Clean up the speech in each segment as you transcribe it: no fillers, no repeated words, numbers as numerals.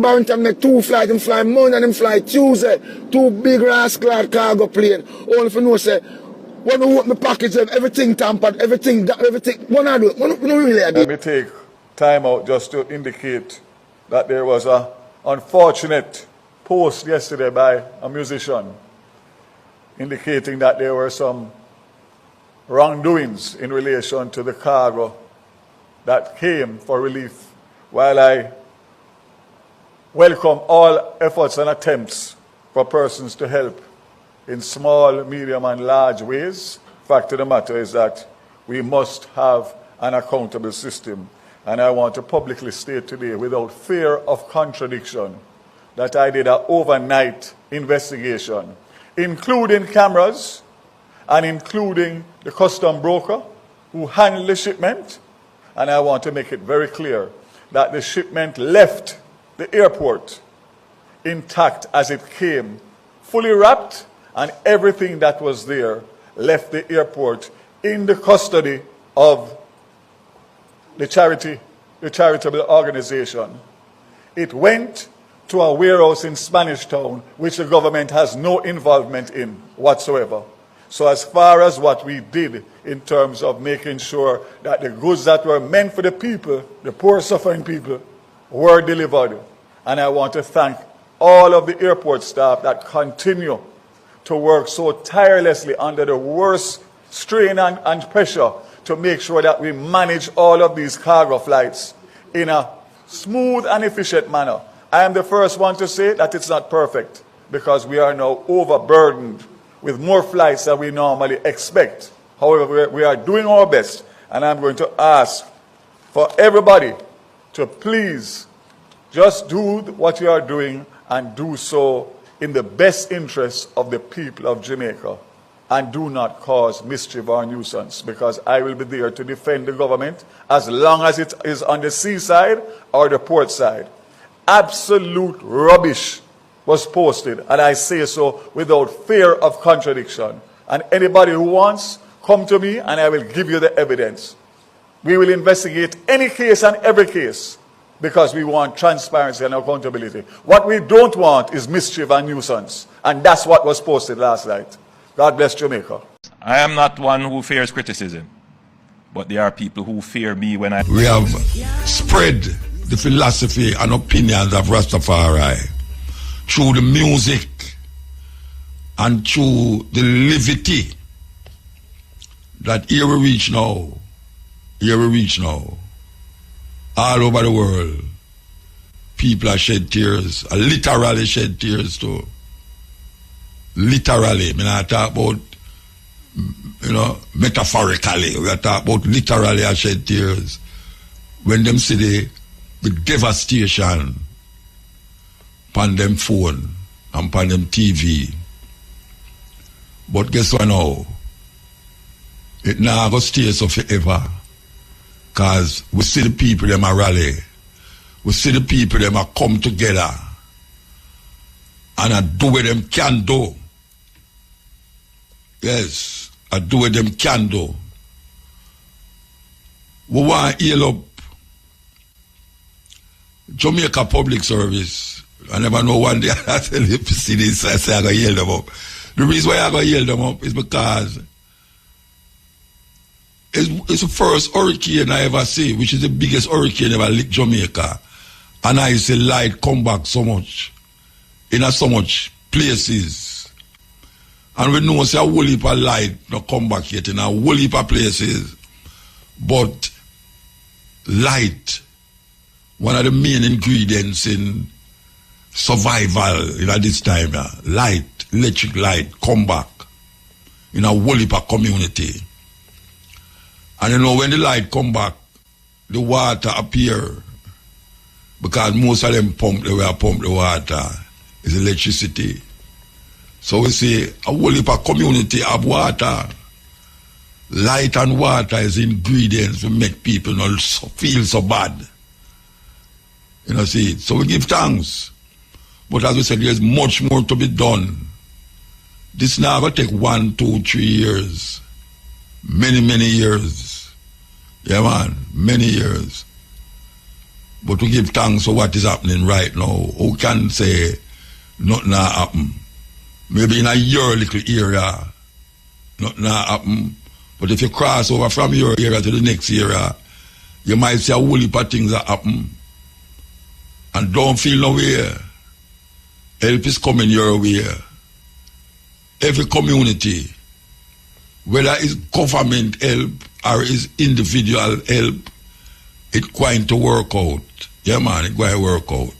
Barrington make 2 flights, them fly Monday and them fly Tuesday. 2 big rascal cargo plane. Only for no say, when I open my package, everything tampered, everything, what I do? What really I do? Let me take time out just to indicate that there was an unfortunate post yesterday by a musician indicating that there were some wrongdoings in relation to the cargo that came for relief. While I welcome all efforts and attempts for persons to help in small, medium, and large ways, fact of the matter is that we must have an accountable system. And I want to publicly state today, without fear of contradiction, that I did an overnight investigation, including cameras and including the custom broker who handled the shipment. And I want to make it very clear that the shipment left the airport intact as it came, fully wrapped, and everything that was there left the airport in the custody of the charitable organization. It went to a warehouse in Spanish Town, which the government has no involvement in whatsoever. So as far as what we did in terms of making sure that the goods that were meant for the people, the poor suffering people, were delivered. And I want to thank all of the airport staff that continue to work so tirelessly under the worst strain and pressure to make sure that we manage all of these cargo flights in a smooth and efficient manner. I am the first one to say that it's not perfect because we are now overburdened with more flights than we normally expect. However, we are doing our best, and I'm going to ask for everybody to please just do what you are doing and do so in the best interest of the people of Jamaica, and do not cause mischief or nuisance, because I will be there to defend the government as long as it is on the seaside or the port side. Absolute rubbish was posted, and I say so without fear of contradiction. And anybody who wants, come to me and I will give you the evidence. We will investigate any case and every case because we want transparency and accountability. What we don't want is mischief and nuisance, and that's what was posted last night. God bless Jamaica. I am not one who fears criticism, but there are people who fear me when I... We have spread the philosophy and opinions of Rastafari through the music and through the levity that here we reach now, all over the world, people are shed tears, literally shed tears too. Literally, I mean, I talk about, metaphorically. We are talking about literally I shed tears when them see the devastation upon them phone and upon them TV. But guess what now? It now go stay so forever. Because we see the people them a rally. We see the people them a come together and I do what them can do. Yes, I do what them can do. We want to heal up Jamaica Public Service. I never know one day I tell you to see this, I say I'm going to heal them up. The reason why I'm going to heal them up is because it's the first hurricane I ever see, which is the biggest hurricane ever licked Jamaica. And I see light come back so much, in so much places. And we know say a whole heap of light not come back yet in a whole heap of places. But light, one of the main ingredients in survival at this time, light, electric light, come back in a whole heap of community. And when the light come back, the water appear because most of them pump the water is electricity. So we say a whole heap of community have water. Light and water is ingredients to make people not feel so bad. See. So we give thanks. But as we said, there's much more to be done. This now will take 1, 2, 3 years. Many years. Yeah, man, many years. But we give thanks for what is happening right now. Who can say nothing happen? Maybe in a your little area, nothing happen. But if you cross over from your area to the next area, you might see a whole heap of things that happen. And don't feel no way. Help is coming your way. Every community, whether it's government help or it's individual help, it's going to work out. Yeah, man, it's going to work out.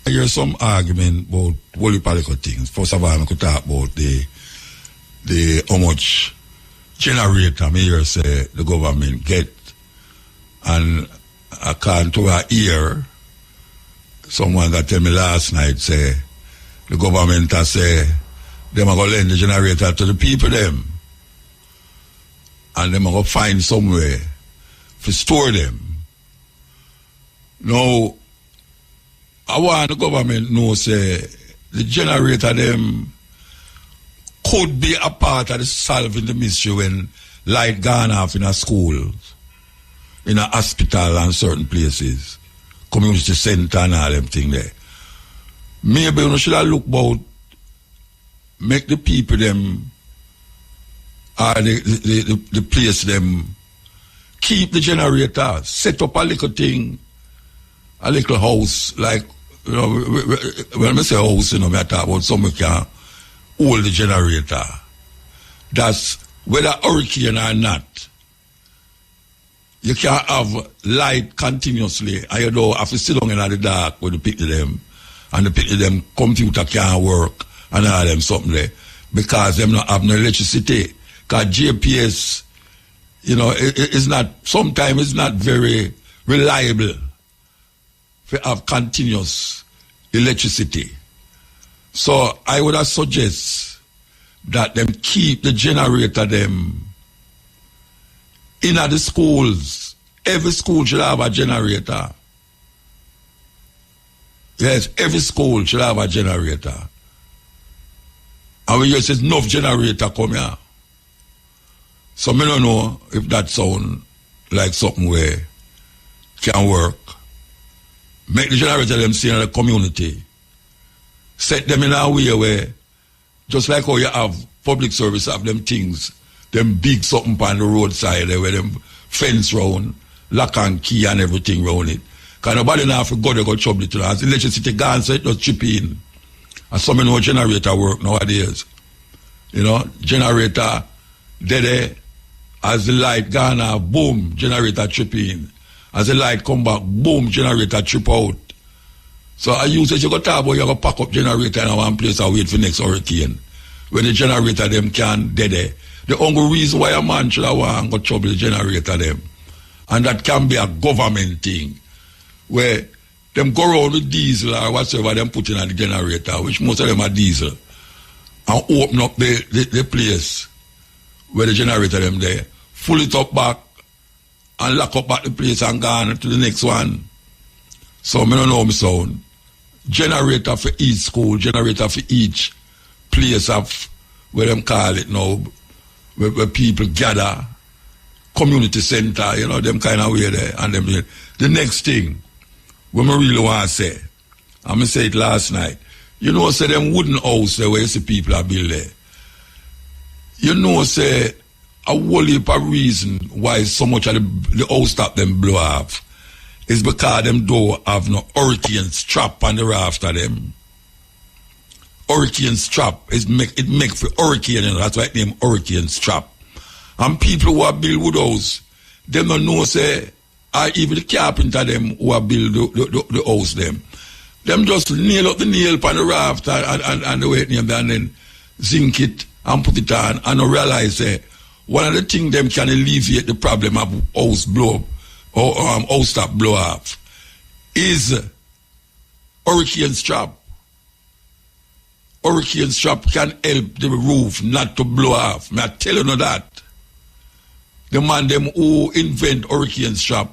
I hear some argument about whole political things. First of all, I could talk about the how much generator I hear say the government get. And according to our ear, someone that tell me last night say the government has say them are going to lend the generator to the people them. And them are going to find somewhere to store them. Now, I want the government know say the generator them could be a part of the solving the mystery when light gone off in a school, in a hospital and certain places, community center and all them thing there. Maybe you should have look about make the people them or the place them keep the generator, set up a little thing, a little house, like, you know, when I say house, you know, I talk about someone can hold the generator. That's whether hurricane or not. You can't have light continuously and you don't have to sit down in the dark with the picture them and the picture them computer can't work and all them something there because them not have no electricity. Because GPS, you know, it's not, sometimes it's not very reliable to have continuous electricity. So I would suggest that them keep the generator them in the schools. Every school should have a generator. Yes, every school should have a generator. And we just says enough generator come here. So I don't know if that sound like something where can work. Make the generator them stay in the community. Set them in a way where, just like how you have public service, have them things, them big something on the roadside there where them fence round, lock and key and everything round it. Because nobody now have to go there go trouble it. As electricity gone, so it just chip in. And some know generator work nowadays. You know, generator dead. As the light gone out, boom, generator trip in. As the light come back, boom, generator trip out. So I use it, you go talk about you go pack up generator in one place and wait for next hurricane. When the generator them can dead. The only reason why a man should have want to trouble the generator them. And that can be a government thing. Where them go around with diesel or whatever them put in the generator, which most of them are diesel, and open up the place where the generator them there, full it up back, and lock up back the place and gone to the next one. So I don't know my sound. Generator for each school, generator for each place of where them call it now, where people gather, community center, you know, them kind of way there. And them the next thing, what I really want to say, I'm going to say it last night, you know, say them wooden house there where you see people are built there. You know, say, a whole heap of reason why so much of the house that them blow off is because them don't have no hurricane strap on the raft of them. Hurricane strap, it make for hurricane, you know, that's why it named hurricane strap. And people who are build wood house, them don't know, say, or even the carpenter them who are build the house them. Them just nail up the nail upon the raft and the way it named and then zinc it and put it on and realize one of the things them can alleviate the problem of house blow or house that blow off is hurricane strap. Hurricane strap can help the roof not to blow off. I tell you that. The man them who invent hurricane strap,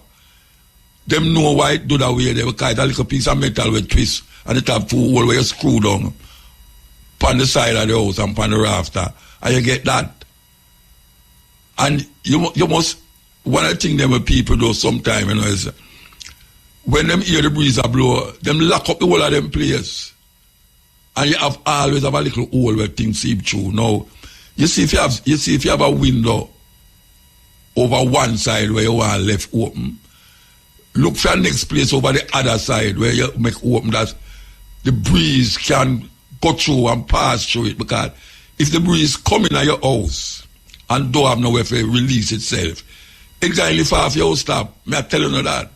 them know why it do that way. They will cut a little piece of metal with twist and it have two holes where you screw down on the side of the house and on the rafter. And you get that. And you must, one of the things them people do sometimes, you know, is when them hear the breeze a blow, them lock up the whole of them place. And you have always have a little hole where things seep through. Now, you see if you have a window over one side where you want left open, look for the next place over the other side where you make open that the breeze can go through and pass through it. Because if the breeze come in at your house and don't have nowhere to release itself, it's going to lift off your house top. Me I tell you that.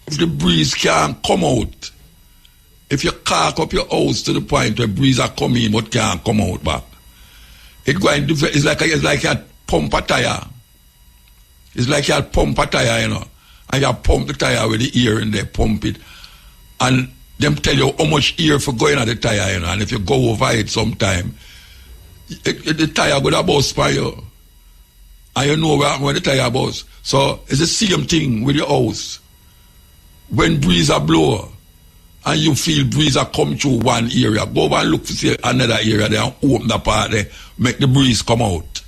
If the breeze can't come out, if you caulk up your house to the point where breeze are coming in but can't come out back, it's like you pump a tire. It's like you pump a tire, you know. And you pump the tire with the air in there, pump it. And them tell you how much air for going at the tire, you know. And if you go over it sometime, the tire going to bust by you. And you know where the tire bust. So it's the same thing with your house. When breeze are blow, and you feel breeze are come through one area, go over and look to see another area there and open the part there, make the breeze come out.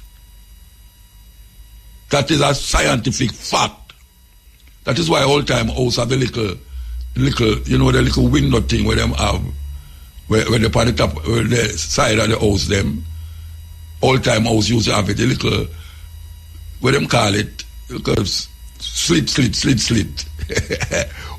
That is a scientific fact. That is why all time house have the little, you know, the little window thing where them have, where they put the top, where the side of the house them, all time house used to have it, the little, where them call it, because slit.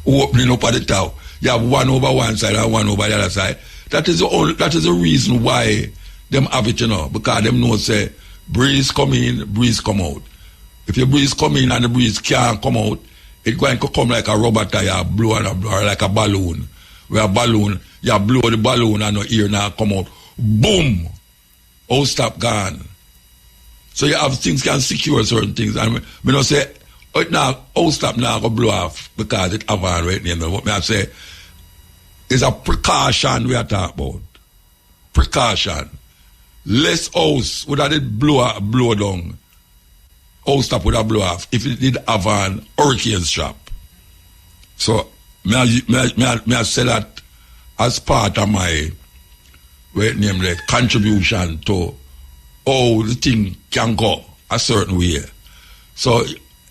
Opening up at the top. You have one over one side and one over the other side. That is the reason why them have it, you know, because them know say breeze come in, breeze come out. If your breeze come in and the breeze can't come out, it's going to come like a rubber tire, blow and blow, like a balloon. Where a balloon, you blow the balloon and the air now come out. Boom! All stop gone. So you have things can secure certain things. And me not say, now, all stop now go blow off because it have on right now. What me I say is a precaution we are talking about. Precaution. Less house would have did blow down. All stop would have blow off if it did have an hurricane strap. So me I say that as part of my contribution to how the thing can go a certain way. So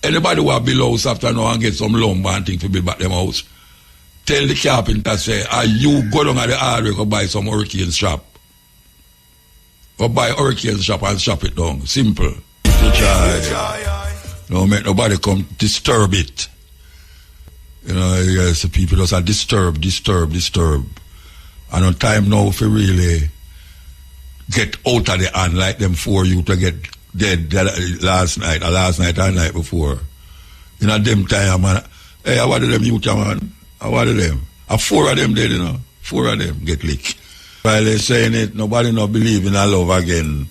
anybody who have build house after now and get some lumber and things to build back them house, tell the carpenter, say, you go down at the hardware go buy some hurricane strap. Go buy hurricane strap and strap it down. Simple. Don't make nobody come disturb it. You know, yes, the people just are disturb. And on time now if you really get out of the hand like them for you to get dead last night and the night before. You know, them time, man. Hey, I wanted them youth, man. I wanted them. 4 of them dead, you know. 4 of them get licked. While they're saying it, nobody not believe in our love again.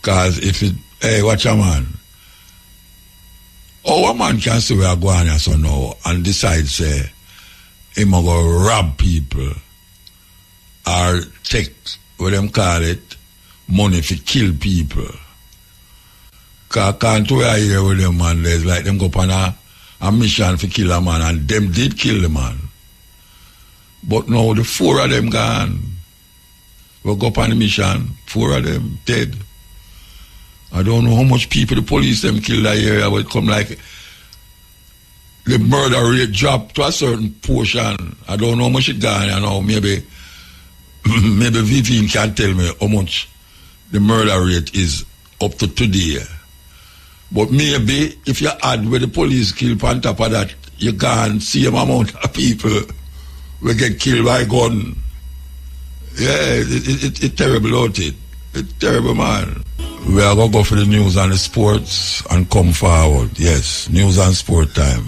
Because if it, hey, watch a man. How a man can say we are going here so now and decide, say, him going to rob people or take, what them call it, money to kill people. Because I can't wait here with them, man. There's like them go on a mission to kill a man, and them did kill the man. But now the 4 of them gone. We go up on the mission, 4 of them dead. I don't know how much people the police them kill that area, but it come like the murder rate drop to a certain portion. I don't know how much it gone, you know, maybe Vivian can tell me how much the murder rate is up to today. But maybe if you add where the police kill on top of that, you can't see the amount of people will get killed by gun. Yeah, it's terrible, out it? It's terrible, man. We are going to go for the news and the sports and come forward. Yes, news and sport time.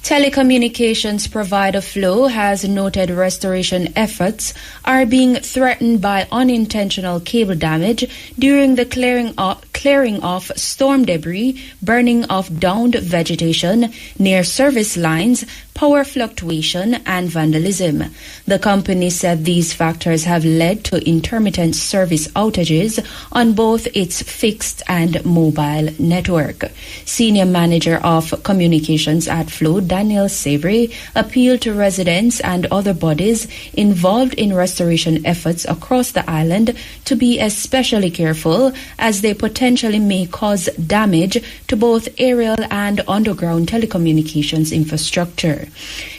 Telecommunications provider Flow has noted restoration efforts are being threatened by unintentional cable damage during the clearing off storm debris, burning of downed vegetation near service lines, power fluctuation, and vandalism. The company said these factors have led to intermittent service outages on both its fixed and mobile network. Senior Manager of Communications at Flow, Daniel Savory, appealed to residents and other bodies involved in restoration efforts across the island to be especially careful as they potentially potentially may cause damage to both aerial and underground telecommunications infrastructure.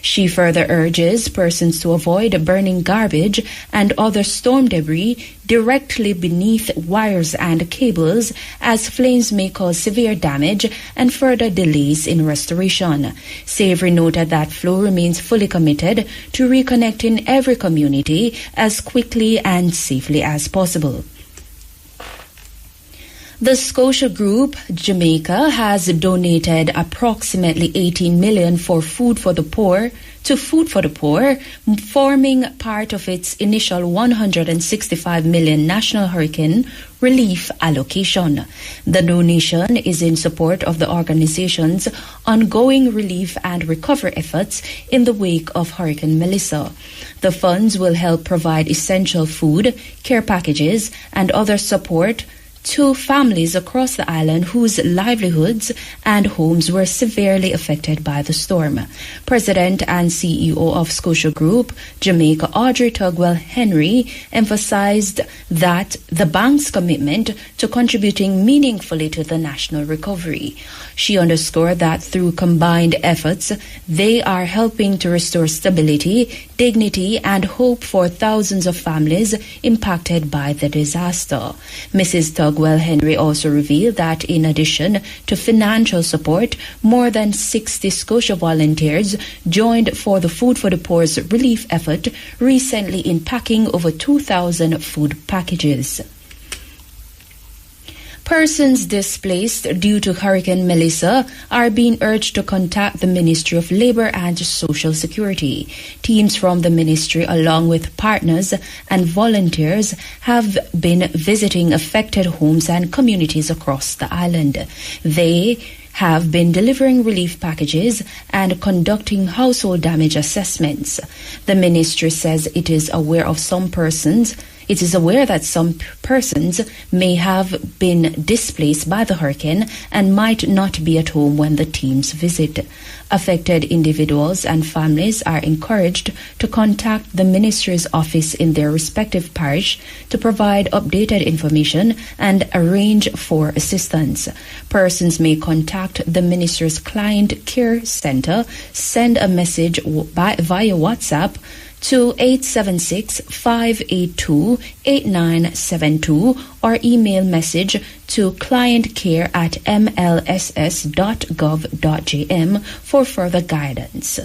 She further urges persons to avoid burning garbage and other storm debris directly beneath wires and cables, as flames may cause severe damage and further delays in restoration. Savory noted that Flow remains fully committed to reconnecting every community as quickly and safely as possible. The Scotia Group, Jamaica, has donated approximately $18 million for Food for the Poor, forming part of its initial $165 million national hurricane relief allocation. The donation is in support of the organization's ongoing relief and recovery efforts in the wake of Hurricane Melissa. The funds will help provide essential food, care packages, and other support to families across the island whose livelihoods and homes were severely affected by the storm. President and CEO of Scotia Group, Jamaica, Audrey Tugwell Henry, emphasized that the bank's commitment to contributing meaningfully to the national recovery. She underscored that through combined efforts, they are helping to restore stability, dignity, and hope for thousands of families impacted by the disaster. Mrs. Tugwell Henry also revealed that in addition to financial support, more than 60 Scotia volunteers joined for the Food for the Poor's relief effort recently in packing over 2,000 food packages. Persons displaced due to Hurricane Melissa are being urged to contact the Ministry of Labour and Social Security. Teams from the ministry, along with partners and volunteers, have been visiting affected homes and communities across the island. They have been delivering relief packages and conducting household damage assessments. The ministry says it is aware that some persons may have been displaced by the hurricane and might not be at home when the teams visit. Affected individuals and families are encouraged to contact the ministry's office in their respective parish to provide updated information and arrange for assistance. Persons may contact the ministry's Client Care Center, send a message via WhatsApp to 876-582-8972 or email message to clientcare@mlss.gov.jm for further guidance.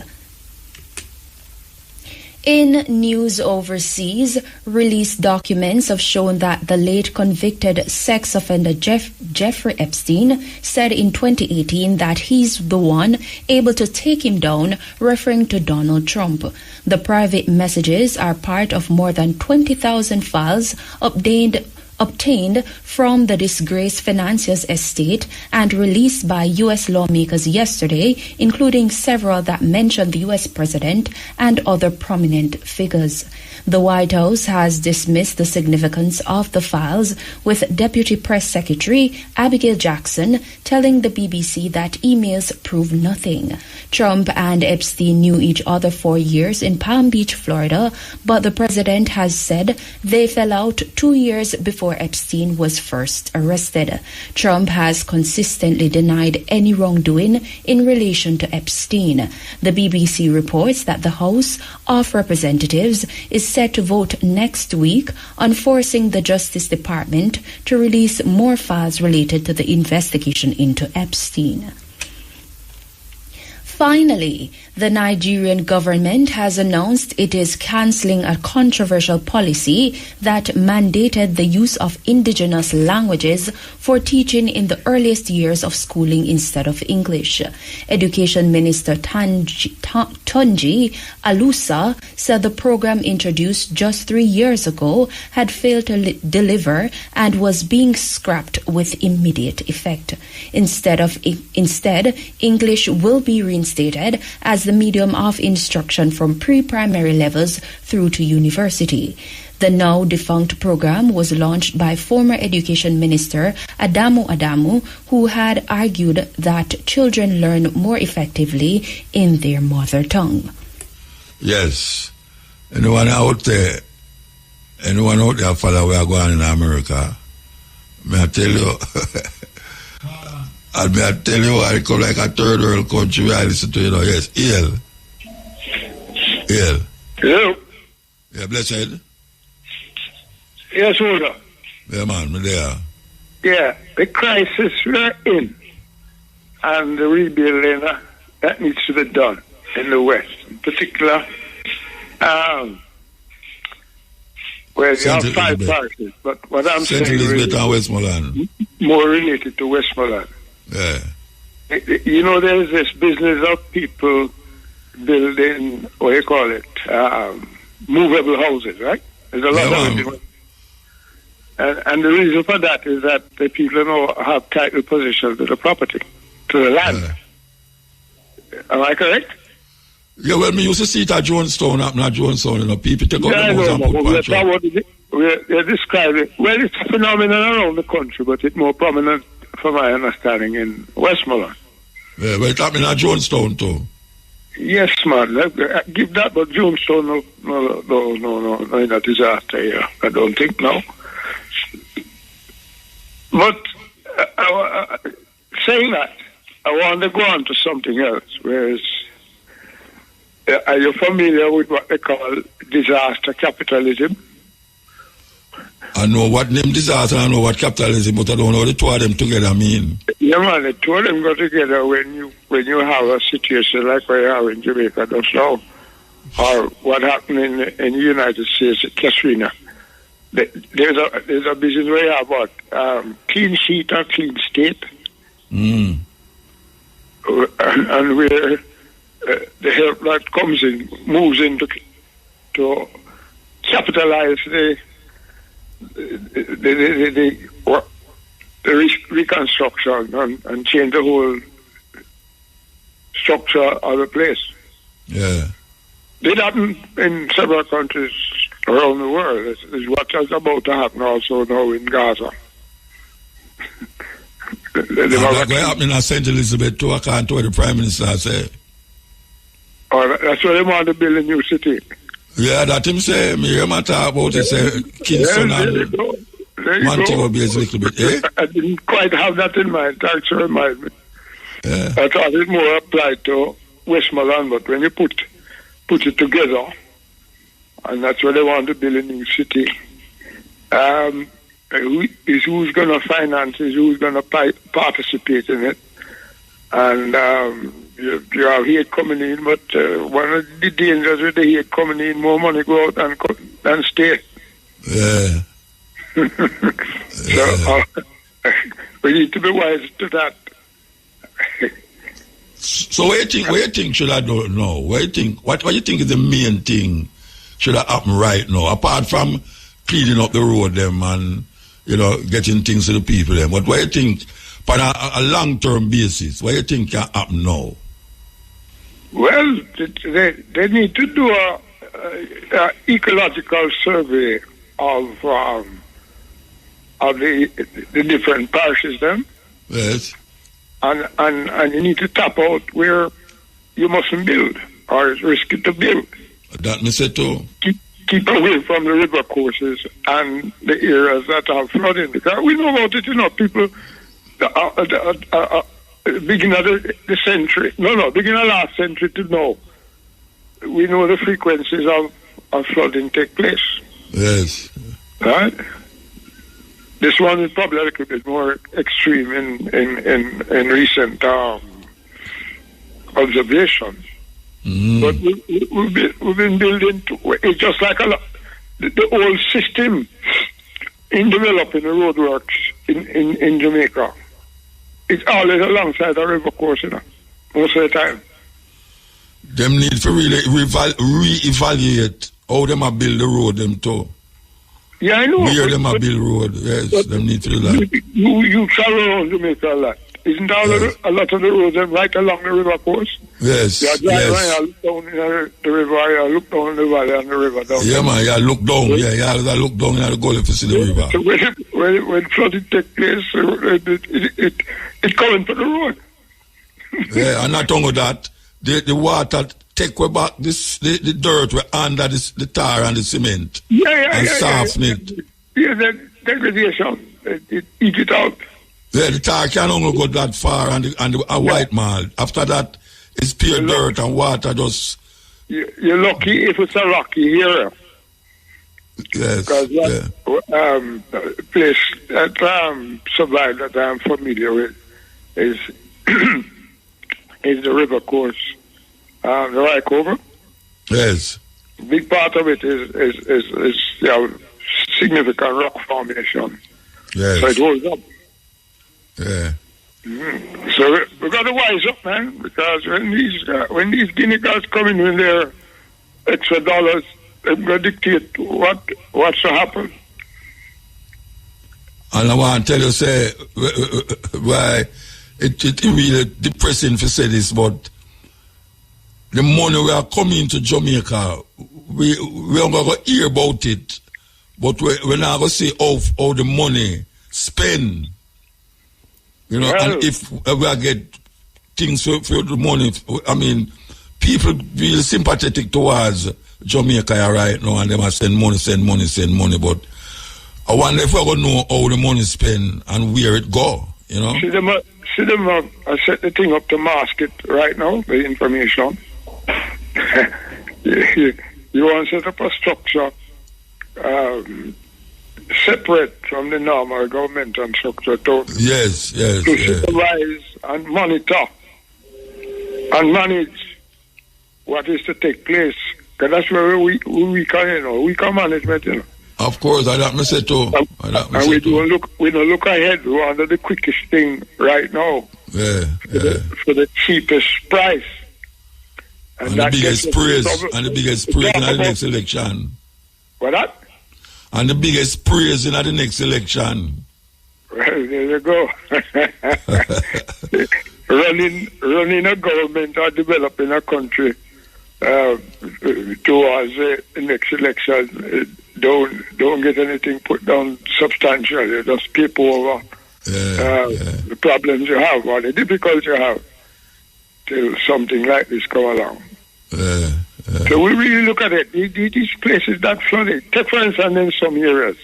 In news overseas, released documents have shown that the late convicted sex offender Jeffrey Epstein said in 2018 that he's the one able to take him down, referring to Donald Trump. The private messages are part of more than 20,000 files obtained from the disgraced financier's estate and released by U.S. lawmakers yesterday, including several that mention the U.S. president and other prominent figures. The White House has dismissed the significance of the files, with Deputy Press Secretary Abigail Jackson telling the BBC that emails prove nothing. Trump and Epstein knew each other for years in Palm Beach, Florida, but the president has said they fell out 2 years before Epstein was first arrested. Trump has consistently denied any wrongdoing in relation to Epstein. The BBC reports that the House of Representatives is set to vote next week on forcing the Justice Department to release more files related to the investigation into Epstein. Finally, the Nigerian government has announced it is cancelling a controversial policy that mandated the use of indigenous languages for teaching in the earliest years of schooling instead of English. Education Minister Tunji Alusa said the program introduced just 3 years ago had failed to deliver and was being scrapped with immediate effect. Instead, English will be reinstated as the medium of instruction from pre-primary levels through to university. The now defunct program was launched by former Education Minister Adamu, who had argued that children learn more effectively in their mother tongue. Yes. Anyone out there follow we are going in America, May I tell you? And may I tell you, I come like a third world country where I listen to, yes, Ill. Hello? Yeah, blessed. Yes, Oda. Yeah, man, me there. Yeah, the crisis we're in and the rebuilding that needs to be done in the West, in particular, where you have 5 parishes, but what I'm saying is Westmoreland. More related to Westmoreland. Yeah. You know, there's this business of people building, what do you call it, movable houses, right? There's a lot of it. And the reason for that is that the people now have title possession to the property, to the land. Am I correct? Yeah, well, me used to see it at Jonestown, not Jonestown, people take out the house and put we're describing, well, it's a phenomenon around the country, but it's more prominent, from my understanding, in Westmoreland. Yeah, but it's happening at Jonestown, too. Yes, man. Give that, but Jonestown, no, in a disaster here. I don't think, no. But saying that, I want to go on to something else, whereas are you familiar with what they call disaster capitalism? I know what name disaster, I know what capitalism, but I don't know the two of them together mean. Yeah, man, the two of them go together when you have a situation like what you have in Jamaica just now, or what happened in the United States at Katrina. There's a business where you have what clean sheet or clean state, and where the help that comes in moves in to capitalize the reconstruction and change the whole structure of the place. Yeah, Did happen in several countries around the world. Is what is about to happen also now in Gaza. That's what happened in St. Elizabeth too, according to what the Prime Minister said. Oh, that's why they want to build a new city. Yeah, that him say, me hear him talk about it, say, Kingston and Montego Bay is a little bit, eh? I didn't quite have that in mind, thanks for reminding me. Yeah. I thought it more applied to Westmoreland, but when you put it together, and that's where they want to build a new city, who's going to finance it, who's going to participate in it, and you have hate coming in, but one of the dangers with the hate coming in, more money go out than stay. Yeah. So we need to be wise to that. So what do you think should I do now? What do you think is the main thing should have happen right now, apart from cleaning up the road them and getting things to the people them? But what do you think on a long-term basis, what do you think can happen now? Well, they need to do a ecological survey of the different parishes then. Yes. And you need to tap out where you mustn't build or it's risky to build. That me say too. Keep away from the river courses and the areas that are flooding. Because we know about it, people beginning of the century, beginning of last century to now, we know the frequencies of flooding take place. Yes. Right? This one is probably a little bit more extreme in recent observations. But we've been building, it's just like the old system in developing the roadworks in Jamaica. It's always alongside the river course, most of the time. Them need to really re-evaluate how them a build the road them too. Yeah, I know. Where them a build road, yes, them need to do that. You travel around Jamaica a lot. Isn't a lot of the roads right along the river course? Yes, yes. You look down in the river, you look down in the valley and the river down. Yeah, man, you look down, you look down and you go to see the river. So when flooding takes place, it coming to the road. Yeah, and not only that, the water take away back the dirt under the tar and the cement. And soften it. Yeah, the degradation. it eat it out. Yeah, the tar can only go that far and a white malt. After that, it's pure dirt and water just... You're lucky if it's a rocky area. Yes, because that place, that sublime that I'm familiar with is is the river course, the Rykover. Yes. Big part of it is significant rock formation. Yes. So it goes up. Yeah. So we got to wise up, man, because when these guinea girls come in with their extra dollars, they're going to dictate what's to happen. And I want to tell you, say, why it really depressing to say this, but the money we are coming to Jamaica, we are going to hear about it, but we're not going to see how the money spend. You know, well, and if we get things for the money, I mean, people feel sympathetic towards Jamaica right now, and they must send money, but I wonder if we're going to know how the money spent and where it go, you know? See them I set the thing up to mask it right now, the information. You want to set up a structure separate from the normal governmental structure to supervise and monitor and manage what is to take place. Because that's where we can management, you know. Of course, I don't say too. And we don't look ahead. We want the quickest thing right now. For the cheapest price. And the biggest praise. And the biggest praise in the next election. What that? And the biggest praise in the next election. Well, there you go. running a government or developing a country towards the next election, don't get anything put down substantially. Just skip over the problems you have or the difficulties you have till something like this come along. So we really look at it. These places that flooded. Take for instance in some areas,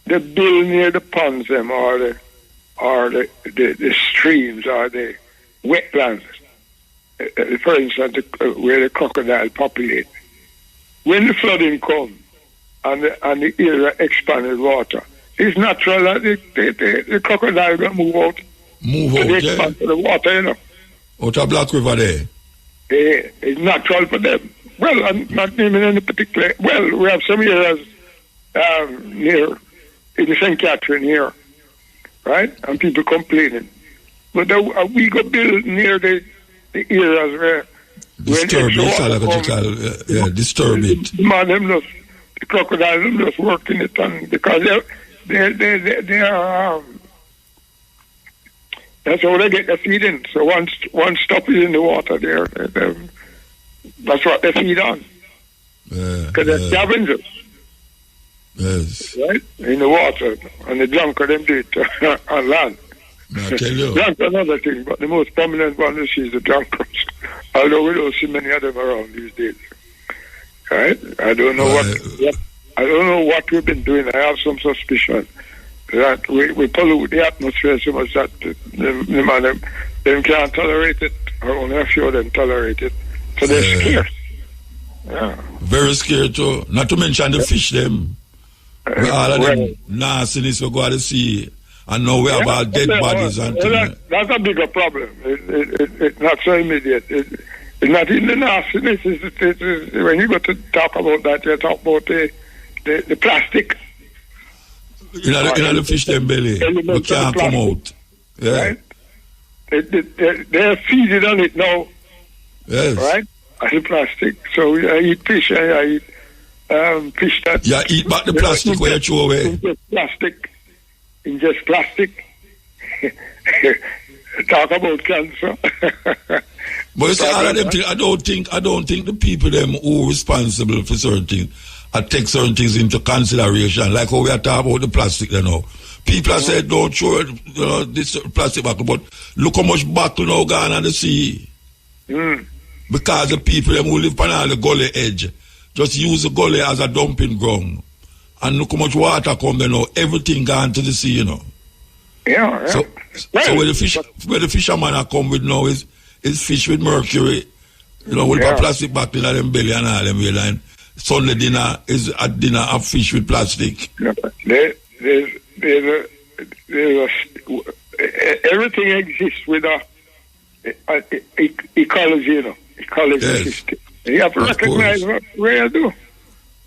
the bill near the ponds them or the streams or the wetlands. For instance, where the crocodile populate. When the flooding comes and the area expanded water, it's natural that the crocodile will move out. Expand to the water, you know. Out of Black River there. It's natural for them. Well, I'm not naming any particular. Well, we have some areas near in the St. Catherine here, right? And people complaining. But we go build near the areas where disturb it. The crocodiles just working it on because they are. That's how they get their feeding. So one stop is in the water there. That's what they feed on. Because they're scavengers. Yes. Right? In the water. And the junker them do it on land. I tell you. That's another thing, but the most prominent one is the junkers. Although we don't see many of them around these days. Right? I don't know what we've been doing. I have some suspicion that we pollute the atmosphere so much that them can't tolerate it, or only a few of them tolerate it. So they're scared. Yeah. Very scared too. Not to mention the fish them. All of them nastiness we go to see. And now we have our dead bodies and things. That's a bigger problem. It's not so immediate. It's not in the nastiness. When you go to talk about that, you talk about the plastic. In the fish them belly, we can't come out. Yeah. Right? They're feeding on it now. Yes. Right? As the plastic. So I eat fish, I eat fish that... Yeah, eat back the plastic where you throw away. Ingest plastic. Talk about cancer. But you see, all of them things, I don't think the people them who are responsible for certain things take certain things into consideration. Like how we are talking about the plastic, you know. People are saying don't throw it, you know, this plastic bottle, but look how much bottle now gone on the sea. Because the people them who live on the gully edge just use the gully as a dumping ground. And look how much water come there now. Everything gone to the sea, you know. Yeah. So where the fisherman are come with now is fish with mercury. You know, with plastic back in them belly and all them way line. Sunday dinner is a dinner of fish with plastic. There's everything exists with a ecology, you know, ecology system. You have to recognize what we do.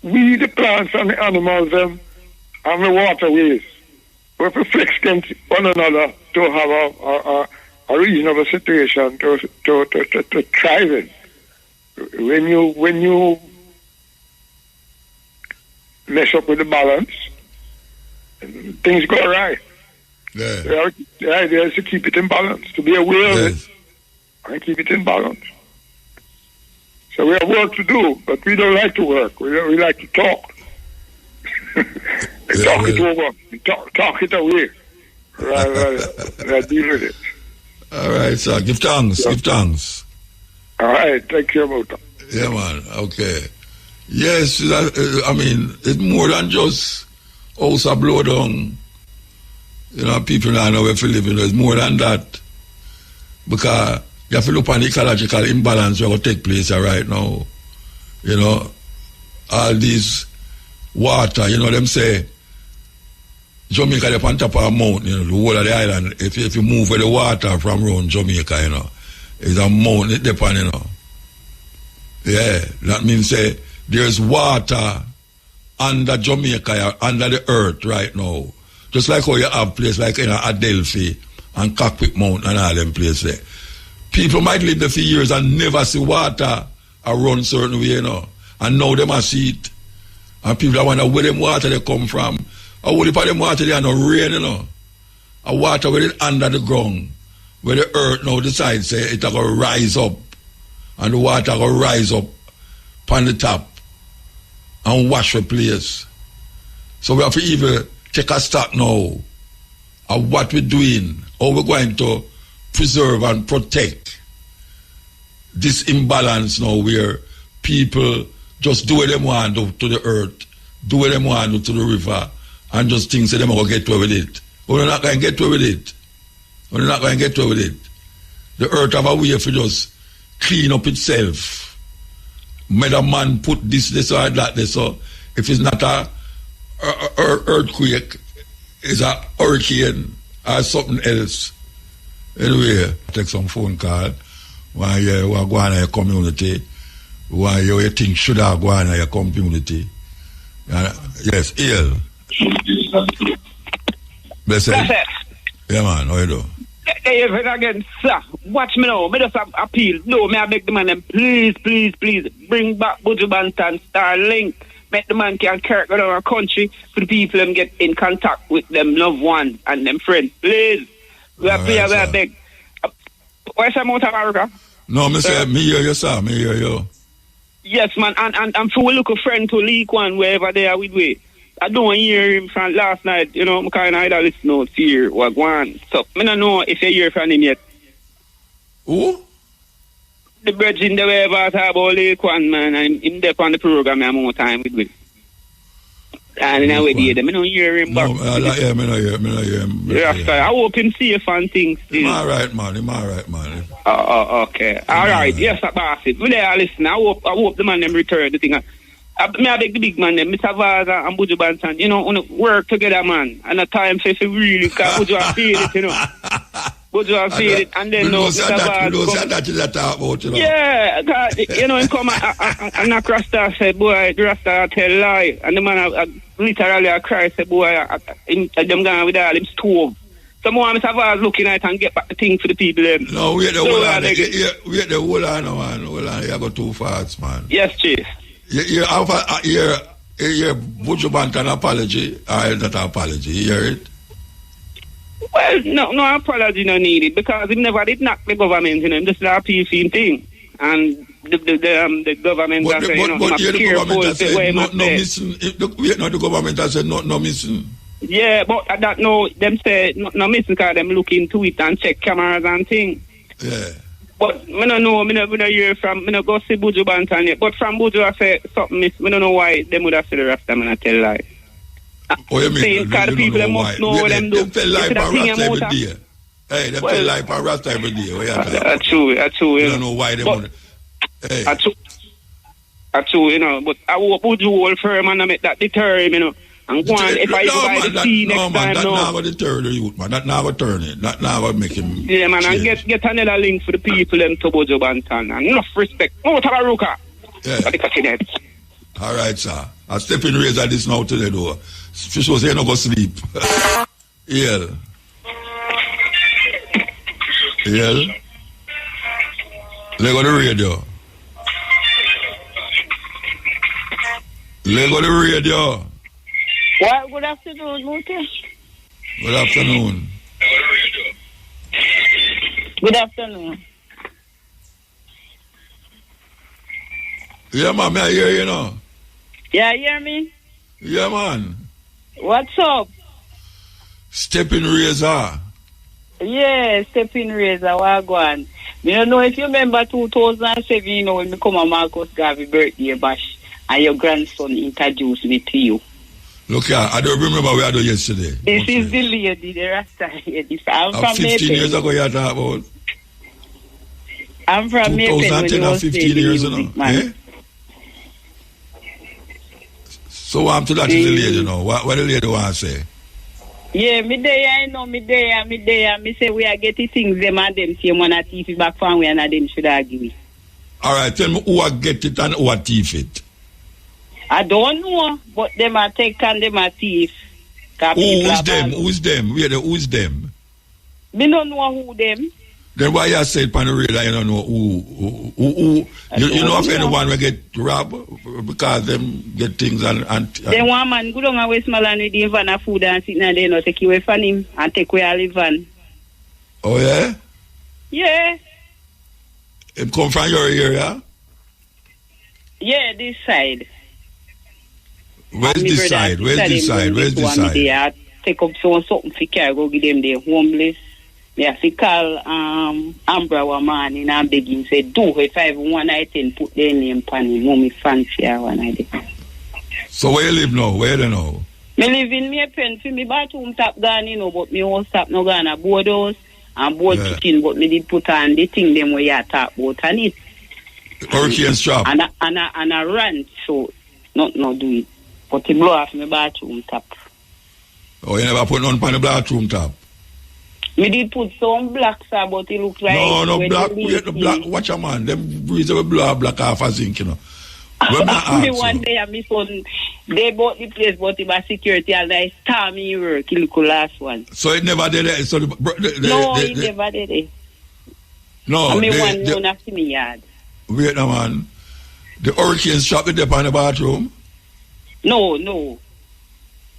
We, the plants and the animals, and the waterways, we have to flex against one another to have a reasonable situation to thrive in. When you mess up with the balance, things go awry. Yeah. The idea is to keep it in balance, to be aware of it and keep it in balance. So we have work to do, but we don't like to work. We like to talk. Talk it over. Talk it away. Rather deal with it. All right, sir. Give thanks. Give thanks. All right. Thank you, Muta. Yeah, man. Okay. Yes, I mean, it's more than just house a blow down. You know, people now know where to live. It's more than that. Because you have to look on the ecological imbalance that will take place right now. You know, all these water, you know, them say, Jamaica, they're on top of a mountain, you know, the whole of the island. If you move with the water from around Jamaica, you know, it's a mountain, it's depend, you know. Yeah, that means say, there's water under Jamaica, under the earth right now. Just like how you have places like in Adelphi and Cockpit Mountain and all them places there. People might live there for years and never see water around certain way, you know. And now they must see it. And people wonder where them water they come from. Or what if them water they are no rain, you know. A water where it's under the ground. Where the earth now decides say it's going to rise up. And the water going to rise up on the top and wash the place. So we have to even take a stock now of what we're doing, how we're going to preserve and protect this imbalance now where people just do what they want to the earth, do what they want to the river, and just think that they're going to get away with it. We're not going to get away with it. We're not going to get away with it. The earth have a way for just clean up itself. Made a man put this or that, so if it's not a earthquake, it's a hurricane or something else. Anyway, take some phone call. Why you are going to your community? Why you think should have gone to your community? Yes, ill. Blessed. Yeah, man, how you do? Hey, again, sir, watch me now. Me just appeal. No, me I beg the man them, please, bring back Buju Banton Starlink. Make the man can carry around our country for the people them get in contact with them loved ones and them friends. Please. We are here, we are beg. Where's your Mutabaruka? No, me say, me hear you, sir, me hear you. Yes, man, and for we look a friend to leak one wherever they are with we. I don't hear him from last night, you know, I kind of either listen out here or go on. So, I don't know if you hear from him yet. Who? The bridging the way about about Lake One, man, and him there on the program I'm more time with me. And now we did them, I don't hear him back. No, I don't hear him. Yeah, I hope him safe and things still. Him alright, man. Okay. Alright, yes, boss it. We there listen, I hope the man them return the thing. Me I beg the big man them, Mr. Vaza and Buju Banton, you know, work together, man. And a time for really, because Buju have feel it, you know. Buju have feel it, and then no, Mr. Vaza. Yeah, God, you know, him come and knock Rasta said, boy, the Rasta tell lie. And the man literally cry, said, boy, them gone with all him stove. So more Mr. Vaza looking at it and get back the thing for the people them. No, wait the whole on, wait the whole on, man. Hold on, you go too fast, man. Yes, Chief. You hear Buju Banton apology, or not apology, you hear it? Well, no apology no needed, because he never did knock the government, you know, just the appeasing thing. And the government but say, you know, but the government has said no missing. The government has said no missing. Yeah, but that no, them say no missing, because them look into it and check cameras and things. Yeah. But I don't know, I don't hear from, I don't go see Buju Banton yet. But from Buju I say something, I don't know why they would have said the rest of them and I tell lies. Oh, you mean? Saying because people them must know what them do. Them tell life and rasta every day. Hey, them tell life and rasta every day. That's true. You don't know why they want it. Hey. That's true, you know. But I hope you hold firm and I make that deter him, you know. And go on, if I buy the tea next time, that's not going to deter the youth, man. That's not going to turn it. That's not going to make him yeah, man, change. and get another link for the people them to Bojo Bantan. And enough respect. Mutabaruka. Yeah. All right, sir. I'll step in raise at this now to the door. Fish was here, no go sleep. Yeah. Yeah. Let go the radio. Let go the radio. Well, good afternoon, Muta. Good afternoon. Good afternoon. Yeah, man, I hear you now. Yeah, you hear me? Yeah, man. What's up? Stepping razor. Yeah, stepping razor, wagwan. I don't know if you remember 2007, you know, when we come on Marcus Garvey birthday bash and your grandson introduced me to you. Look here, I don't remember where I did yesterday. This is the lady, the Rasta lady. I'm from 15 years ago you talk about. I'm from 2010 or 15 years ago. Eh? So I'm to that is the lady now. What the lady want to say? Yeah, me there, I know, me there. Me say we are getting things them and them see one at TV back from we and them should argue. All right, tell me who I get it and who I thief it. I don't know, but them are take and them are thief. Who's them? Who's them? Who's them? Me don't know who them. Then why you say it on the radar, you don't know who you know if anyone will get robbed because them get things and then one man go down and waste Malan with the van of food and sit and they not take away from him and take away all the van. Oh yeah? Yeah. It come from your area? Yeah, this side. Where's this side? Where's this side? Where's this side? I take up something for care, go give them the homeless. Yeah, if you call Ambra one man and I beg him, say, do if I have one item, put their name on him, mommy fancy one idea. So where you live now? Where do you know? Me live in my pen, for me bathroom top gone, you know, but me house top no gone, a board house and board kitchen, but me did put on the thing them where you talk about on it. Hurricane strap. And a rant, so not do it. But it blow off my bathroom top. Oh, you never put none on the bathroom top? Me did put some black, sir, but it looks like... No, black. The black. Watch a man. Them breeze will blow black off a zinc, you know. Me one day, my son, they bought the place, but it was security, and I started me work. It look the last one. So it never did it? So it never did it. No, I mean, one known after me yard. Wait a man. The hurricane shot it up on the bathroom? No.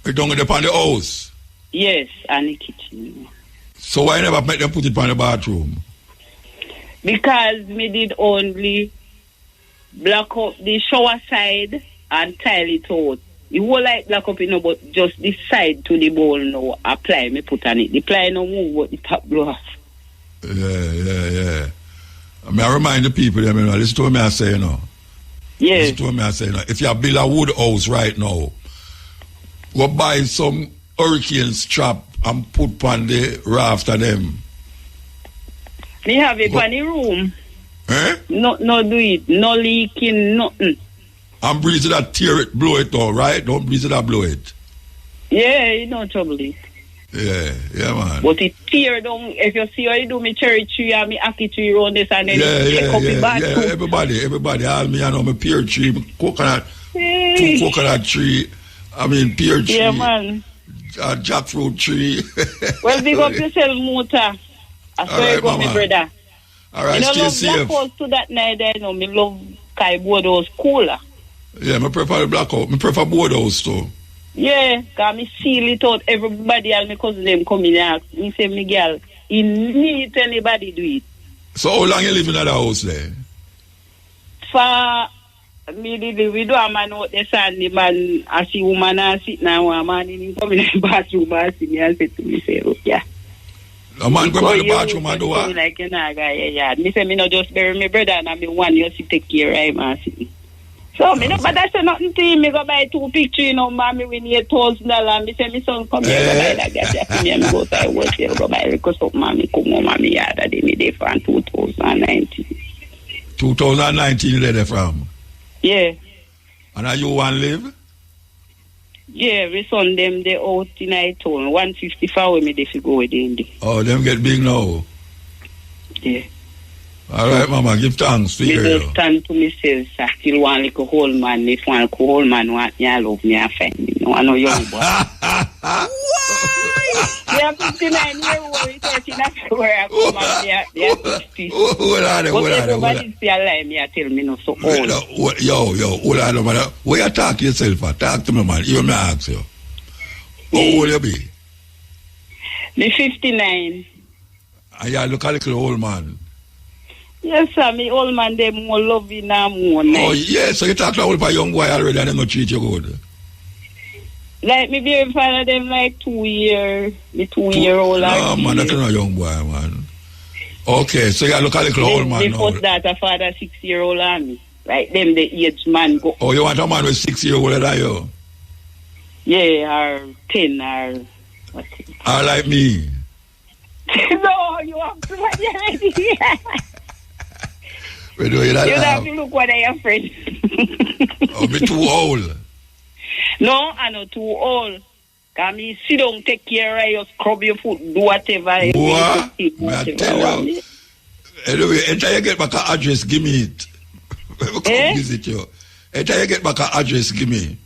It don't get up on the house? Yes, and the kitchen. So why never make them put it on the bathroom? Because me did only block up the shower side and tile it out. You whole like black up, you know, but just this side to the bowl now, apply, me put on it. The ply no move, but the top blow off. Yeah. I mean, I remind the people, you know, listen to what I say, you know. Yes. Listen to what I say, you know. If you build a wood house right now, go buy some hurricane strap and put on the raft of them. Me have it on the room. Eh? No do it. No leaking, nothing. And breeze that tear it, blow it all, right? Don't breeze that blow it. Yeah, you know trouble it. Yeah, man. But it tear down. If you see how you do me cherry tree and me ackee tree around this and then check up the back too. Everybody, all me, I know my pear tree, my coconut, two coconut tree, I mean pear tree. Yeah, man. Jackfruit tree. Well, big up yourself, Muta. I swear you go, my brother. All right, stay safe. I love black house to that night, you know. Me love Kai board house cooler. Yeah, I prefer the black house. I prefer board house too. Yeah, because me seal it out. Everybody and my cousin them come in and ask me, say, me girl, you need anybody do it. So how long you live in that house there? For me, we do a man out there, and the man, I see woman and sit now, one man in come in the bathroom and see me and say to me, say, look, yeah. A man come in the bathroom and do what? Like, you know, yeah. Me say, me not just bury my brother and I'm the one you see take care of him and sit. So, me no, but that's nothing to him. Me go buy 2 pictures, you know, mommy win $8,000. Me say, my son come here, go buy that gadget. Me go to a wholesale, go buy because of mommy come home, mommy yard, that day me there from 2019. 2019 you there from? Yeah. And are you one live? Yeah, we son them, they out in I town. 155 with me, they fi go with them. Oh, them get big now? Yeah. All right, Mama, give thanks to you. I just stand to myself, I still want like a whole man. If one whole man want me, I love me, I find me. No, I know young boy. Why? They are 59 years old, 13 after where I come and they are 60. Hold on. Nobody see a lie, me, I tell me no so old. Yo, hold on, man. Where you talk yourself at? Talk to me, man. You may ask you. How old you be? Me 59. And you look a little old man. Yes, sir. Me old man, they more loving and more nice. Oh, yes. So you talk to a young boy already and they don't treat you good. Like, me be father them like 2 years. Me 2-year-old. No, man, that's not a young boy, man. Okay, so you look a little old man now. Before that, a father 6-year-old on me. Like, them the age man go. Oh, you want a man with 6-year-old than you? Yeah, or 10 or... What? Or like me? No, you have to already. We do it like you have to look what I am afraid. Oh, me too old. No, I'm not too old. Can me sit down, take care of you, scrub your foot, do whatever. What? I tell you. Anyway, until you get back an address, give me it. Come visit you. Until you get back an address, give me.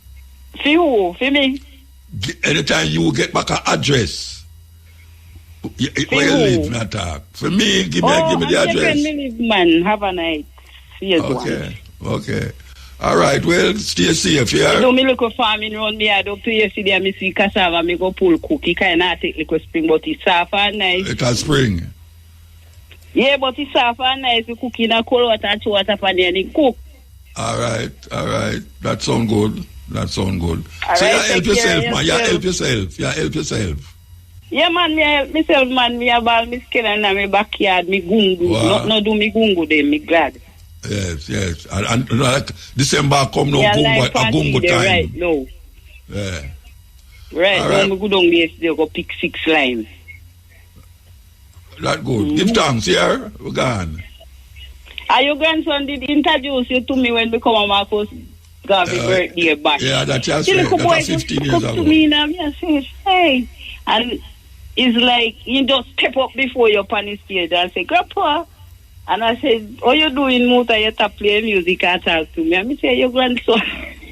For who? For me? Anytime you get back an address, where you live, not talk. For me, give me the address. Me live, man. Have a night. Okay. All right, well, stay safe, yeah? I do me look a farming around me. I do to yesterday, I see cassava, I go pull cookie. Kind of take little spring, but it's soft and nice. It has spring? Yeah, but it's soft and nice. You cook in a cold water and water and then you cook. All right. That sound good. So right, you help yourself, man. You help yourself. Yeah, man, me help myself, man. Me about me skin in my backyard, me gungu. Wow. Not do me gungu then, me glad. Yes. And like December come now, gungu time. Right, no. Yeah. Right, now me go down there, go pick 6 lines. That good. Give thanks, yeah? We're gone. Your grandson did introduce you to me when we come on my first birthday back. Yeah, that's 15 years ago. To me now, I say, hey. And it's like, you just step up before your pan stage and say, Grandpa. And I said, what you doing, Muta? You stop playing music and talk to me. And I say, your grandson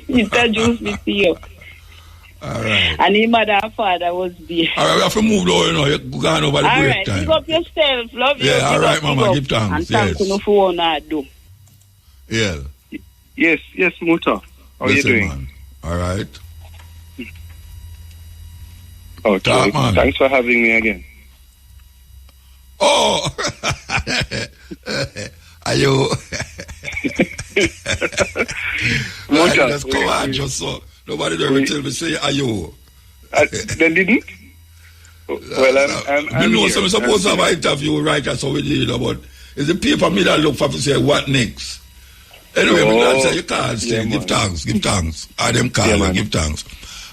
introduced me to you. All right. And his mother and father was there. All right, we have to move though, you know. You're going over the break time. Pick up yourself. Love you. Yeah, all right, Mama. Give thanks. And thanks to no phone I do. Yeah. Yes, Muta. How are you doing? Man. All right. Okay. Talk, man. Thanks for having me again. Oh! Are you? Muta, just come on, just so. Nobody ever tell me, say, are you? They didn't? Well, I'm you know, here. so I'm supposed to have an interview right as we did, but it's the paper me that look for to say, what next? Anyway, me glad say you can't say, give thanks. I them call give thanks.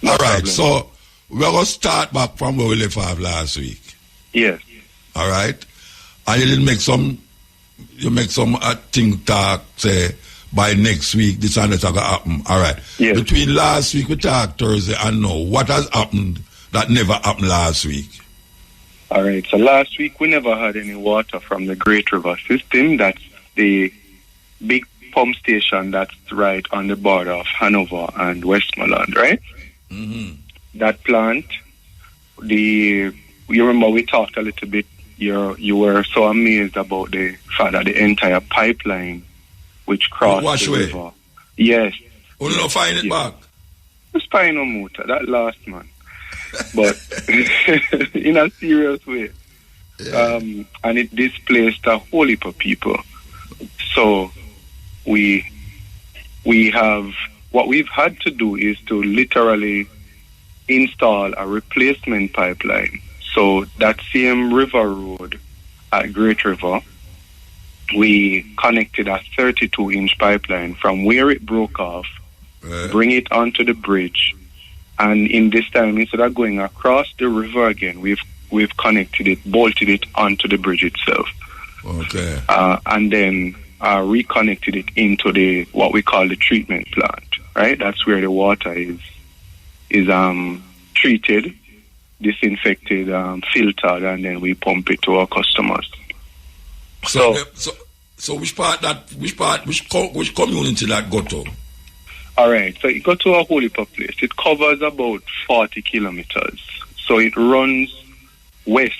No all right, problem. so we're going to start back from where we left off last week. Yes. All right? And you didn't make some think talk, say, by next week, this and that are going to happen. All right. Yes. Between last week we talked Thursday and now, what has happened that never happened last week? All right. So last week we never had any water from the Great River system. That's the big pump station that's right on the border of Hanover and Westmoreland, right? Mm-hmm. That plant, you remember we talked a little bit, you were so amazed about the fact that the entire pipeline which crossed the river. Yes. We'll not find it back. Just find no muta, that last man. But in a serious way. Yeah. And it displaced a whole heap of people. So we have, what we've had to do is to literally install a replacement pipeline. So that same river road at Great River, we connected a 32-inch pipeline from where it broke off, bring it onto the bridge, and in this time, instead of going across the river again, we've connected it, bolted it onto the bridge itself. Okay. And then reconnected it into the what we call the treatment plant. Right, that's where the water is treated, disinfected, filtered, and then we pump it to our customers. So which community that go to? All right, so it got to a whole heap of place. It covers about 40 kilometers. So it runs west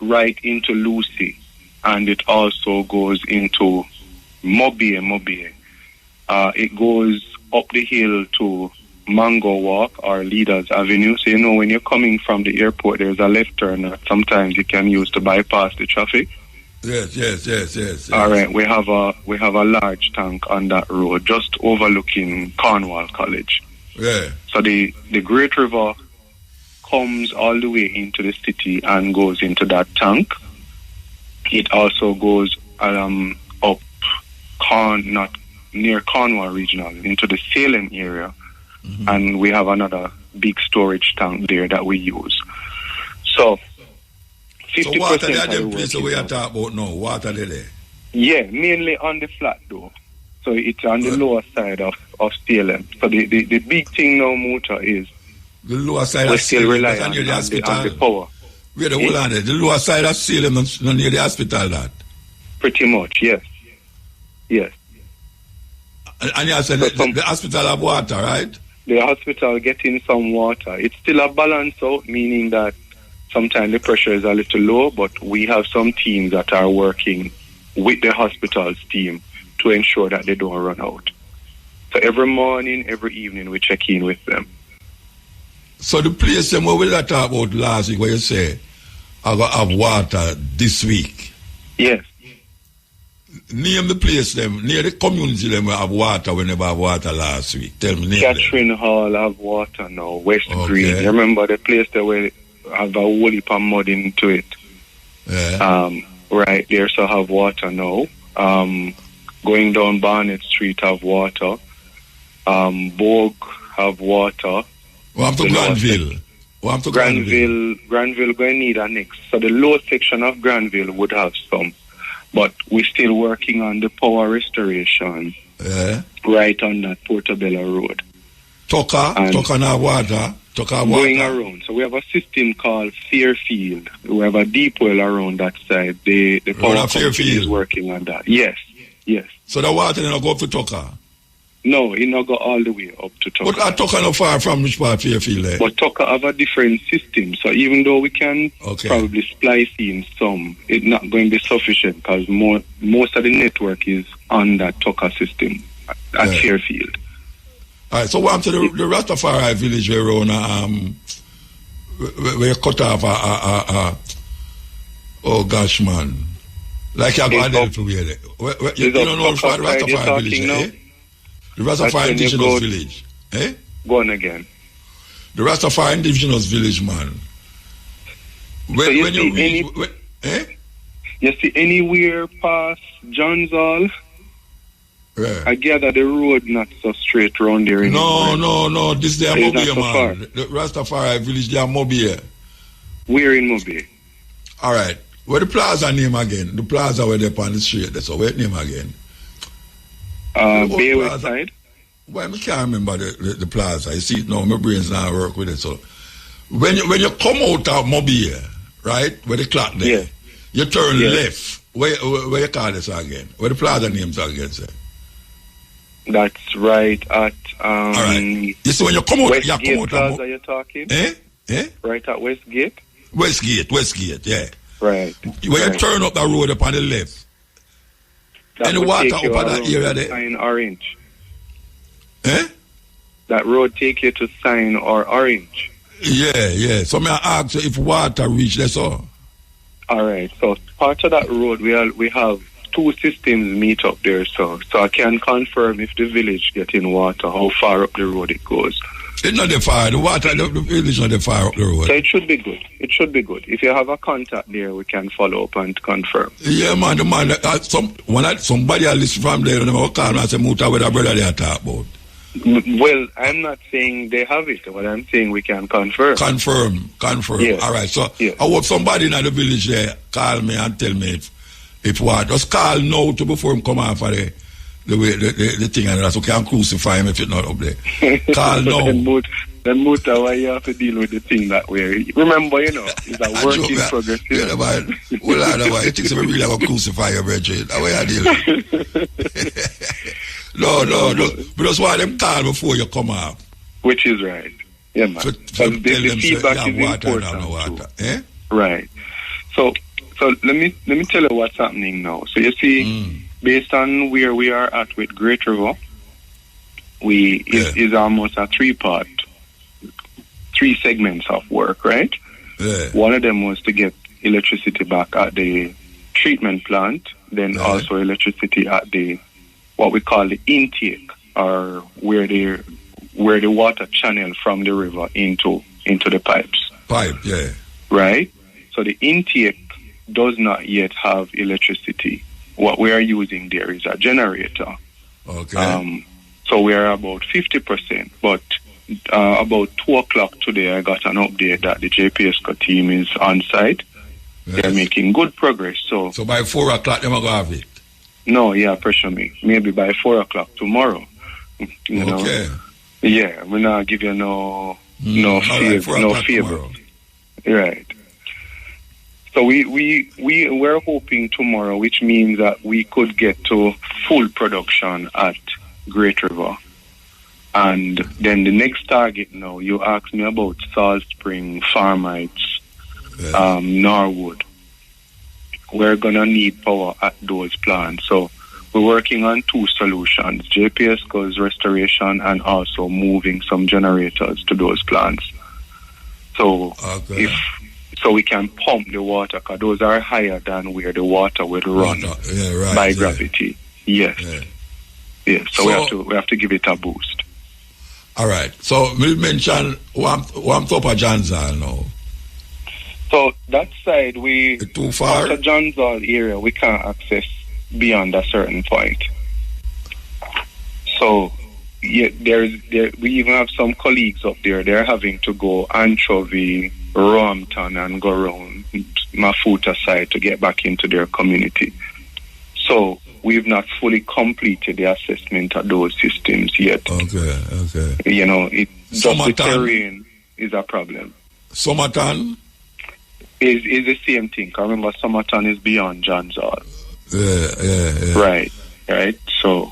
right into Lucy, and it also goes into Mobie. It goes up the hill to Mango Walk or Leaders Avenue. So, when you're coming from the airport, there's a left turn that sometimes you can use to bypass the traffic. Yes. All right, we have a large tank on that road, just overlooking Cornwall College. Yeah. So the Great River comes all the way into the city and goes into that tank. It also goes up not near Cornwall Regional into the Salem area, and we have another big storage tank there that we use. So 50% so water there, the place we are talking about now, water there? Yeah, mainly on the flat though. So it's on the lower side of Salem. So the big thing now, Muta, is the lower side we of still Salem, rely on near the hospital. the power. Where the whole land, the lower side of Salem, not near the hospital, that? Pretty much, yes. And you said the hospital have water, right? The hospital getting some water. It's still a balance out, meaning that sometimes the pressure is a little low, but we have some teams that are working with the hospital's team to ensure that they don't run out. So every morning, every evening, we check in with them. So the place where we talked about last week, where you say, I got have water this week. Yes. Name the place them, near the community them have water when they have water last week. Tell me name Catherine them. Hall have water now, West Green. You remember the place there where have a whole heap of mud into it? Yeah. Right there, so have water now. Going down Barnett Street have water. Bogue have water. What to Granville? Granville going to need a next. So the lower section of Granville would have some. But we're still working on the power restoration right on that Portobello Road. Tucker now water. Going around. So we have a system called Fairfield. We have a deep well around that side. The power company is working on that. Yes. So the water didn't go up to Tucker? No, it not go all the way up to Tucker. But Tucker not far from which part Fairfield there? But Tucker have a different system. So even though we can probably splice in some, it's not going to be sufficient because most of the network is on that Tucker system at Fairfield. All right, so what happened to the Rastafari village where you cut off oh gosh, man. Like you're going to for where you don't know what the Rastafari village is, eh? The Rastafari Indigenous village, eh? Go on again. The Rastafari Indigenous village, man. When you see anywhere past John's Hall? Yeah. I gather the road not so straight around there. No. This is Mobile, man. The Rastafari village, they are Mobile. We're in Mobile. All right. Where the plaza name again? The plaza where they're on the street. That's where name again? Bay West Side. Well, I can't remember the plaza. You see, no, my brain's not work with it. So when you come out of Mobile, right, where the clock there, you turn left. Where you call this again? Where the plaza names again, sir? That's right at all right. You see when you come out, Westgate Plaza, you're talking? Eh? Right at Westgate? Westgate, yeah. Right. When you turn up the road up on the left. That and the water up at that area there. Sign Orange. Eh? That road take you to Sign or Orange. Yeah. So may I ask you if water reach that's all? All right. So part of that road we have two systems meet up there, so I can confirm if the village getting water, how far up the road it goes. It's not the fire. The water, the village not the fire up the road. So it should be good. It should be good. If you have a contact there, we can follow up and confirm. Yeah, man. The man, somebody I listen from there, and they call me and say, Muta, what a brother they talk about. Well, I'm not saying they have it. What I'm saying, we can confirm. Confirm. Yes. All right. So yes. I hope somebody in the village there call me and tell me if what. Just call now to before him come off for the thing, and that's okay. I'm crucify him if it's not up there. Call now. Then Muta, why you have to deal with the thing that way? Remember, it's a work in progress. Yeah, man. Well, you think we really have to crucify your brethren? That's why I deal. No. But that's why them call before you come up. Which is right. Yeah, man. The feedback is important water. Eh? Right. So let me tell you what's happening now. So you see, based on where we are at with Great River, is almost a three segments of work, right? Yeah. One of them was to get electricity back at the treatment plant, then also electricity at the what we call the intake, or where the water channel from the river into the pipes. Yeah. Right? So the intake does not yet have electricity. What we are using there is a generator. Okay. So we are about 50%, but about 2 o'clock today, I got an update that the JPSCO team is on site. Yes. They're making good progress. So by 4 o'clock, they're going to have it? No, yeah, pressure me. Maybe by 4 o'clock tomorrow. You know? Yeah, we're not give you no favor. Right. So we're hoping tomorrow, which means that we could get to full production at Great River. And then the next target now, you asked me about Salt Spring, Farmites, Norwood. We're going to need power at those plants. So we're working on 2 solutions, JPSCO's restoration and also moving some generators to those plants. So we can pump the water, because those are higher than where the water will run by gravity. Yes. Yeah. So we have to give it a boost. All right. So we'll mention one top of Johnson now. So that side, too far? After Johnson area, we can't access beyond a certain point. So we even have some colleagues up there. They're having to go Anchovy, Roampton, and go around Mafuta side to get back into their community. So we've not fully completed the assessment of those systems yet. Okay. Just the terrain is a problem. Somerton? Is the same thing. I remember Somerton is beyond Johnson. Yeah. Right. So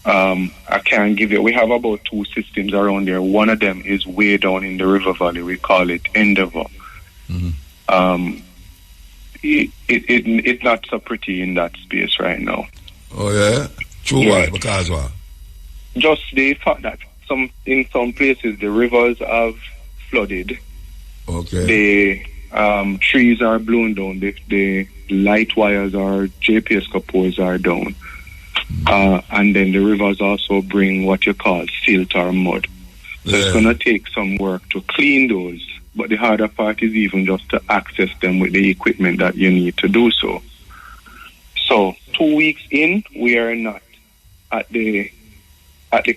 I can give you. We have about 2 systems around there. One of them is way down in the river valley. We call it Endeavour. Mm-hmm. It's not so pretty in that space right now. Oh yeah, true. Yeah. Why? Because what? Just the fact that in some places the rivers have flooded. Okay. The trees are blown down. The light wires or JPSCO poles are down. And then the rivers also bring what you call silt or mud. So it's going to take some work to clean those. But the harder part is even just to access them with the equipment that you need to do so. So 2 weeks in, we are not at the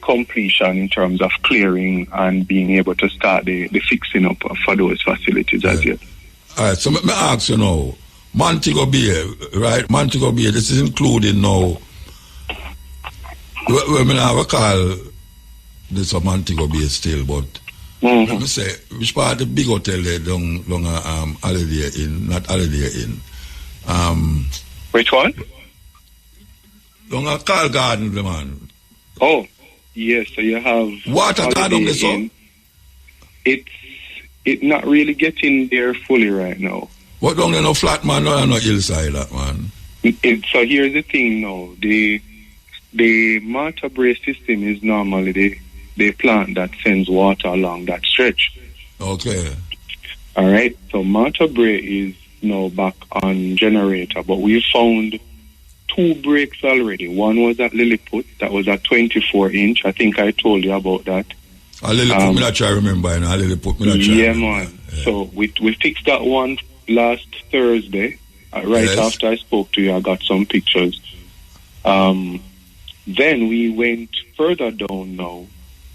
completion in terms of clearing and being able to start the fixing up for those facilities as yet. All right, so let me ask you now, Montego Bay, right? Montego Bay, this is including now, we may not call this a Montego Bay still, but let me say, which part of the big hotel there, long Holiday Inn, not Holiday Inn. Which one? Long a Carl Garden, the man. Oh, yes, so you have water garden on so? It's not really getting there fully right now. What don't you know flat man or no hillside that man? So here's the thing now. The Mutabaruka system is normally the plant that sends water along that stretch. Okay. All right. So Mutabaruka is now back on generator, but we found 2 breaks already. One was at Lilliput, that was a 24-inch. I think I told you about that. I let put me that try remember, and I let put me that try. Yeah, man. Yeah. So we fixed that one last Thursday. Right after I spoke to you, I got some pictures. Then we went further down now.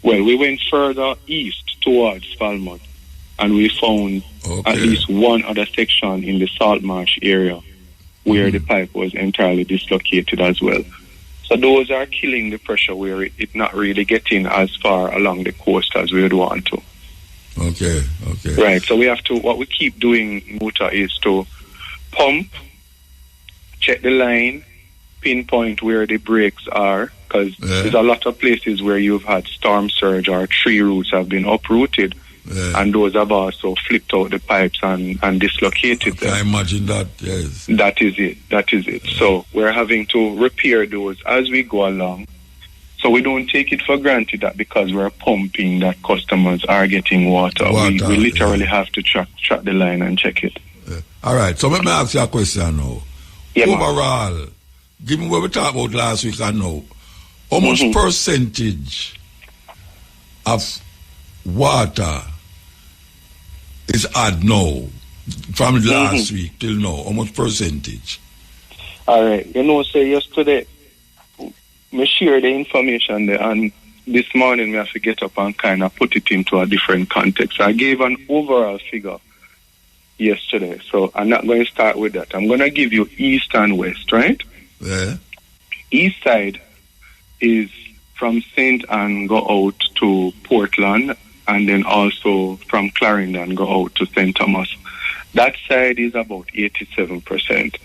Well, we went further east towards Falmouth, and we found at least one other section in the Salt Marsh area where the pipe was entirely dislocated as well. So those are killing the pressure where it's not really getting as far along the coast as we would want to. Okay. Right, so we have to, what we keep doing, Muta, is to pump, check the line, pinpoint where the breaks are, because there's a lot of places where you've had storm surge or tree roots have been uprooted, and those have also flipped out the pipes and dislocated them. I imagine that, yes. That is it. Yeah. So we're having to repair those as we go along. So we don't take it for granted that because we're pumping that customers are getting water. We literally have to track the line and check it. Yeah. All right, so let me ask you a question now. Yeah, overall, given what we talked about last week and now, how much percentage of water is add now from last week till now? How much percentage? All right. Yesterday, me share the information there, and this morning we have to get up and kind of put it into a different context. I gave an overall figure yesterday, so I'm not going to start with that. I'm going to give you east and west, right? Yeah. East side is from St. Anne go out to Portland, and then also from Clarendon go out to St. Thomas. That side is about 87%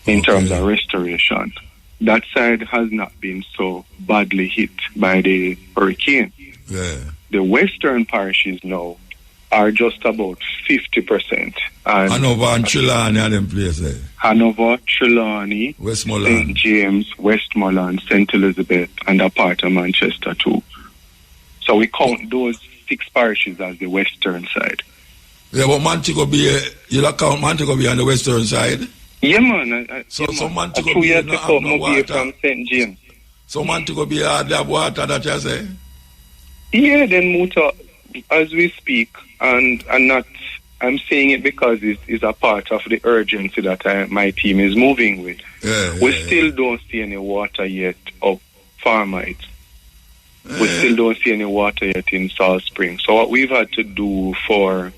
in terms of restoration. That side has not been so badly hit by the hurricane. Yeah. The western parishes now are just about 50%. Hanover and Trelawney are them places. Hanover, Trelawney, Westmoreland, St. James, Westmoreland, St. Elizabeth, and a part of Manchester too. So we count those 6 parishes as the western side. Yeah, but Montego Bay, you'll count Montego Bay on the western side? Yeah, man. So Montego Bay no have no water. From St. James. So Montego Bay have water, that you say? Yeah, then Muta, as we speak, and not, I'm saying it because it's a part of the urgency that my team is moving with. We still don't see any water yet up Farmite. We still don't see any water yet in Salt Spring. So what we've had to do for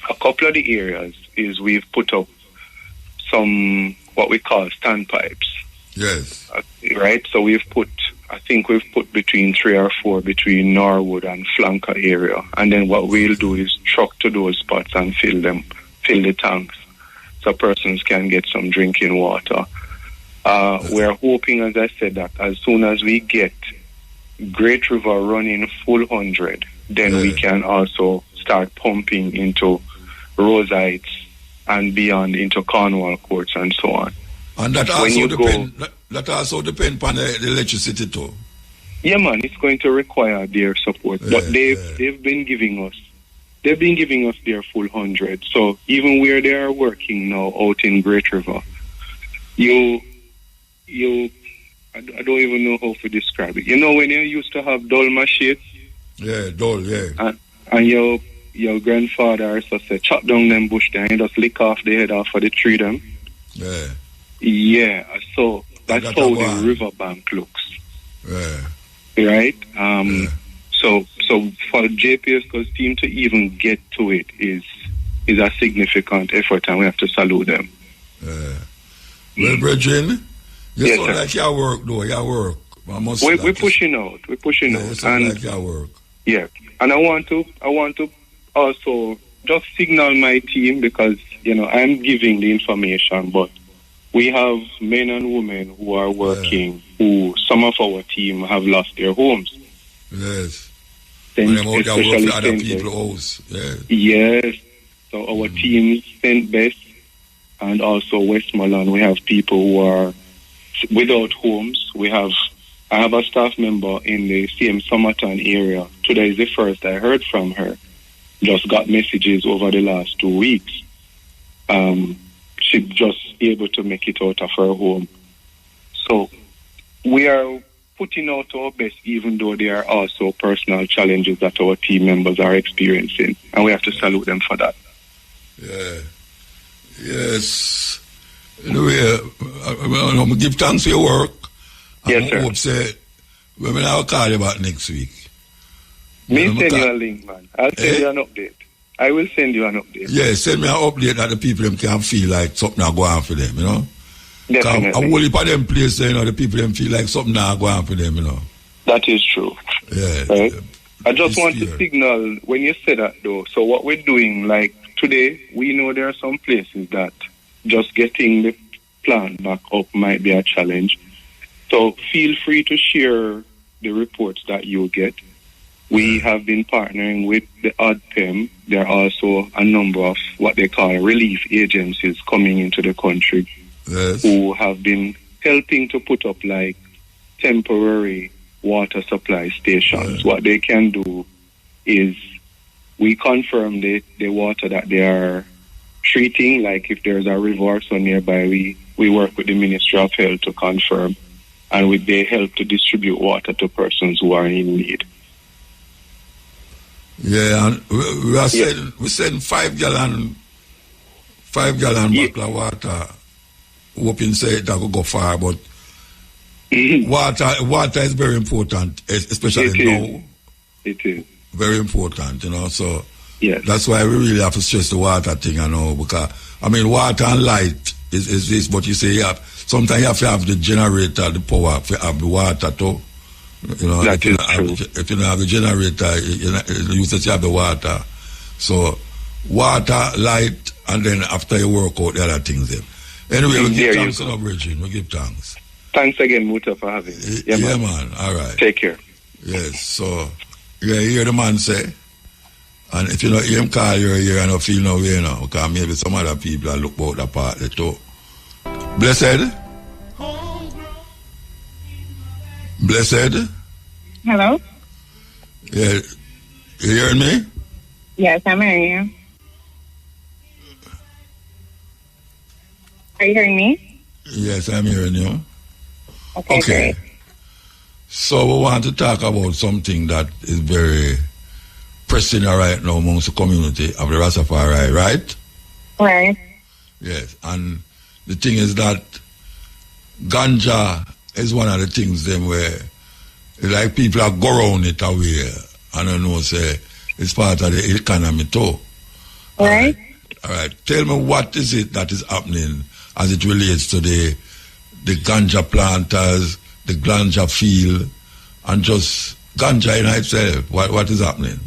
a couple of the areas is we've put up some what we call standpipes. Yes. Right? So I think we've put between 3 or 4 between Norwood and Flanker area. And then what we'll do is truck to those spots and fill the tanks so persons can get some drinking water. We're hoping, as I said, that as soon as we get Great River running full 100, then we can also start pumping into Rose Heights and beyond into Cornwall Courts and so on. And that also depends on the electricity too. Yeah, man, it's going to require their support. But they've been giving us their full 100. So even where they are working now out in Great River, I don't even know how to describe it. You know when you used to have dull machines? Yeah, dull, yeah. And your grandfather so say chop down them bush there and you just lick off the head off of the tree them. Yeah. Yeah, so that's how the riverbank looks. Yeah. Right? So for JPS's team to even get to it is a significant effort, and we have to salute them. Well, brethren, you sound like your work though, your work. We're pushing out. We're pushing out. You sound like your work. Yeah. And I want to also just signal my team because, I'm giving the information, but we have men and women who are working, who some of our team have lost their homes. Yes. Especially other people's house. Yes. So our team, St. Bess and also Westmoreland, we have people who are without homes. I have a staff member in the same Somerton area. Today is the first I heard from her. Just got messages over the last 2 weeks. She just able to make it out of her home. So we are putting out our best, even though there are also personal challenges that our team members are experiencing. And we have to salute them for that. Yeah. Yes. Anyway, I'm give thanks for your work. Yes, sir. I hope say, when I'll call you about next week. Me send you a link, man. I'll send you an update. I will send you an update. Yeah, send me an update that the people them can feel like something not going on for them, you know? Definitely. I whole heap of them places, you know, the people them feel like something not going on for them, you know? That is true. Yeah. Right? I just want to signal when you say that, though. So what we're doing, like today, we know there are some places that just getting the plan back up might be a challenge. So feel free to share the reports that you get. We have been partnering with the ODPEM. There are also a number of what they call relief agencies coming into the country who have been helping to put up like temporary water supply stations. What they can do is we confirm the water that they are treating, like if there's a river or so nearby, we work with the Ministry of Health to confirm, and they help to distribute water to persons who are in need. Yeah, and we send 5 gallon bottle of water, hoping say that will go far, but water is very important, especially now. It is. Very important, you know, so yes. That's why we really have to stress the water thing, you know, because, I mean, water and light is this, but you say, sometimes you have to have the generator, the power, to have the water too. You know, if you don't have the generator, you just have the water. So, water, light, and then after you work out the other things then. Anyway, we give thanks to Virgin. We give thanks. Thanks again, Muta, for having me. Yeah, man. All right. Take care. Yes, so, you hear the man say, and if you know him call you here and don't feel no way, you know, because maybe some other people look about that part there too. Blessed? Blessed? Hello? Yeah. You hearing me? Yes, I'm hearing you. Are you hearing me? Yes, I'm hearing you. Okay. Great. So we want to talk about something that is very pressing right now amongst the community of the Rastafari, right? Right. Yes, and the thing is that ganja is one of the things them where like people are go around it away. I don't know, say it's part of the economy too. Right. All right. Tell me what is it that is happening as it relates to the ganja planters, the ganja field, and just ganja in itself. What is happening?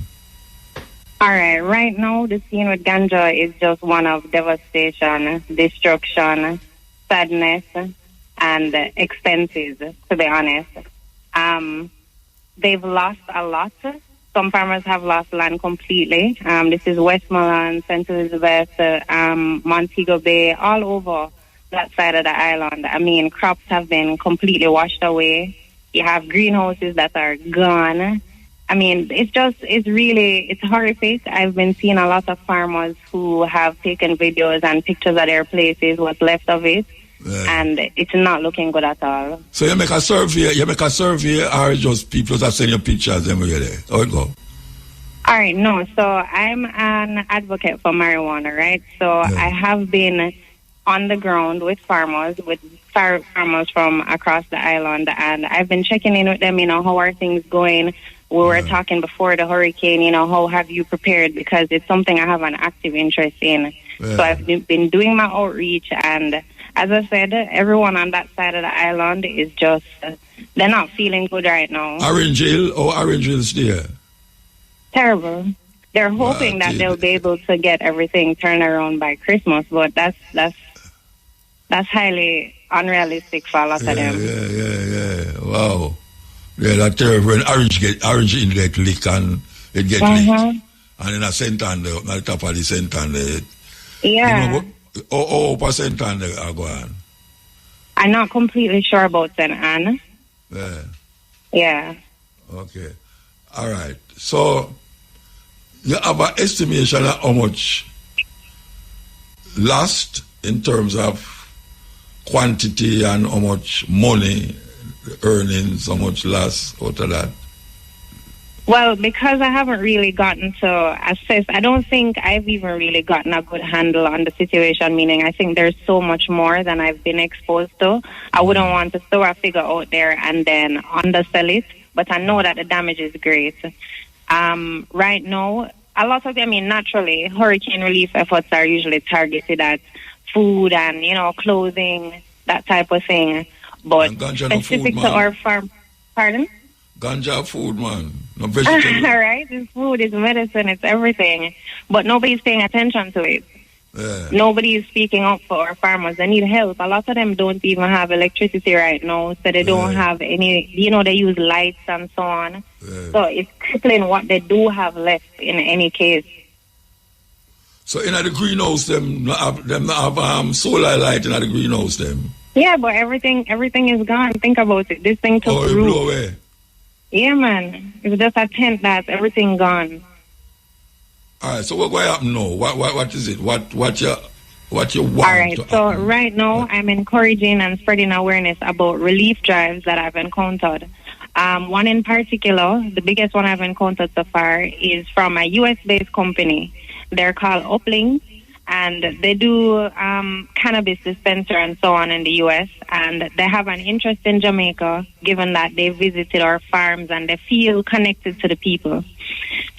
All right. Right now, the scene with ganja is just one of devastation, destruction, sadness, and expenses, to be honest. They've lost a lot. Some farmers have lost land completely. This is Westmoreland, St. Elizabeth, Montego Bay, all over that side of the island. I mean, crops have been completely washed away. You have greenhouses that are gone. I mean, it's horrific. I've been seeing a lot of farmers who have taken videos and pictures of their places, what's left of it. And it's not looking good at all. So you make a survey, or just people that send you pictures everywhere there? How it go? All right, no. So I'm an advocate for marijuana, right? So I have been on the ground with farmers from across the island, and I've been checking in with them, how are things going? We were talking before the hurricane, how have you prepared? Because it's something I have an active interest in. So I've been doing my outreach, and as I said, everyone on that side of the island is just, they're not feeling good right now. Orange Hill there? Terrible. They're hoping that they'll be able to get everything turned around by Christmas, but that's highly unrealistic for a lot of them. Yeah. Wow. Yeah, that's terrible. When orange in get lick and it get licked. And in a center on the top of the center. Yeah. Percent on the go on? I'm not completely sure about St. Anne. Yeah. Okay. All right. So you have an estimation of how much lost in terms of quantity and how much money earnings, how much loss out of that? Well, because I haven't really gotten to assess, I don't think I've even really gotten a good handle on the situation, meaning I think there's so much more than I've been exposed to. I wouldn't want to throw a figure out there and then undersell it, but I know that the damage is great. Right now, a lot of them, naturally, hurricane relief efforts are usually targeted at food and, clothing, that type of thing. But specific to our farm, pardon? Ganja food, man. No vegetable. Right? It's food, it's medicine, it's everything. But nobody's paying attention to it. Yeah. Nobody is speaking up for our farmers. They need help. A lot of them don't even have electricity right now, so they don't have any, they use lights and so on. Yeah. So it's crippling what they do have left in any case. So in the greenhouse, them have solar light in the greenhouse, them? Yeah, but everything is gone. Think about it. This thing took root. Blew away. Yeah, man. It's just a tent that's everything gone. All right, so what happen now? What is it? What you want? All right, so right now I'm encouraging and spreading awareness about relief drives that I've encountered. One in particular, the biggest one I've encountered so far, is from a US-based company. They're called Upling, and they do cannabis dispenser and so on in the US, and they have an interest in Jamaica, given that they visited our farms and they feel connected to the people.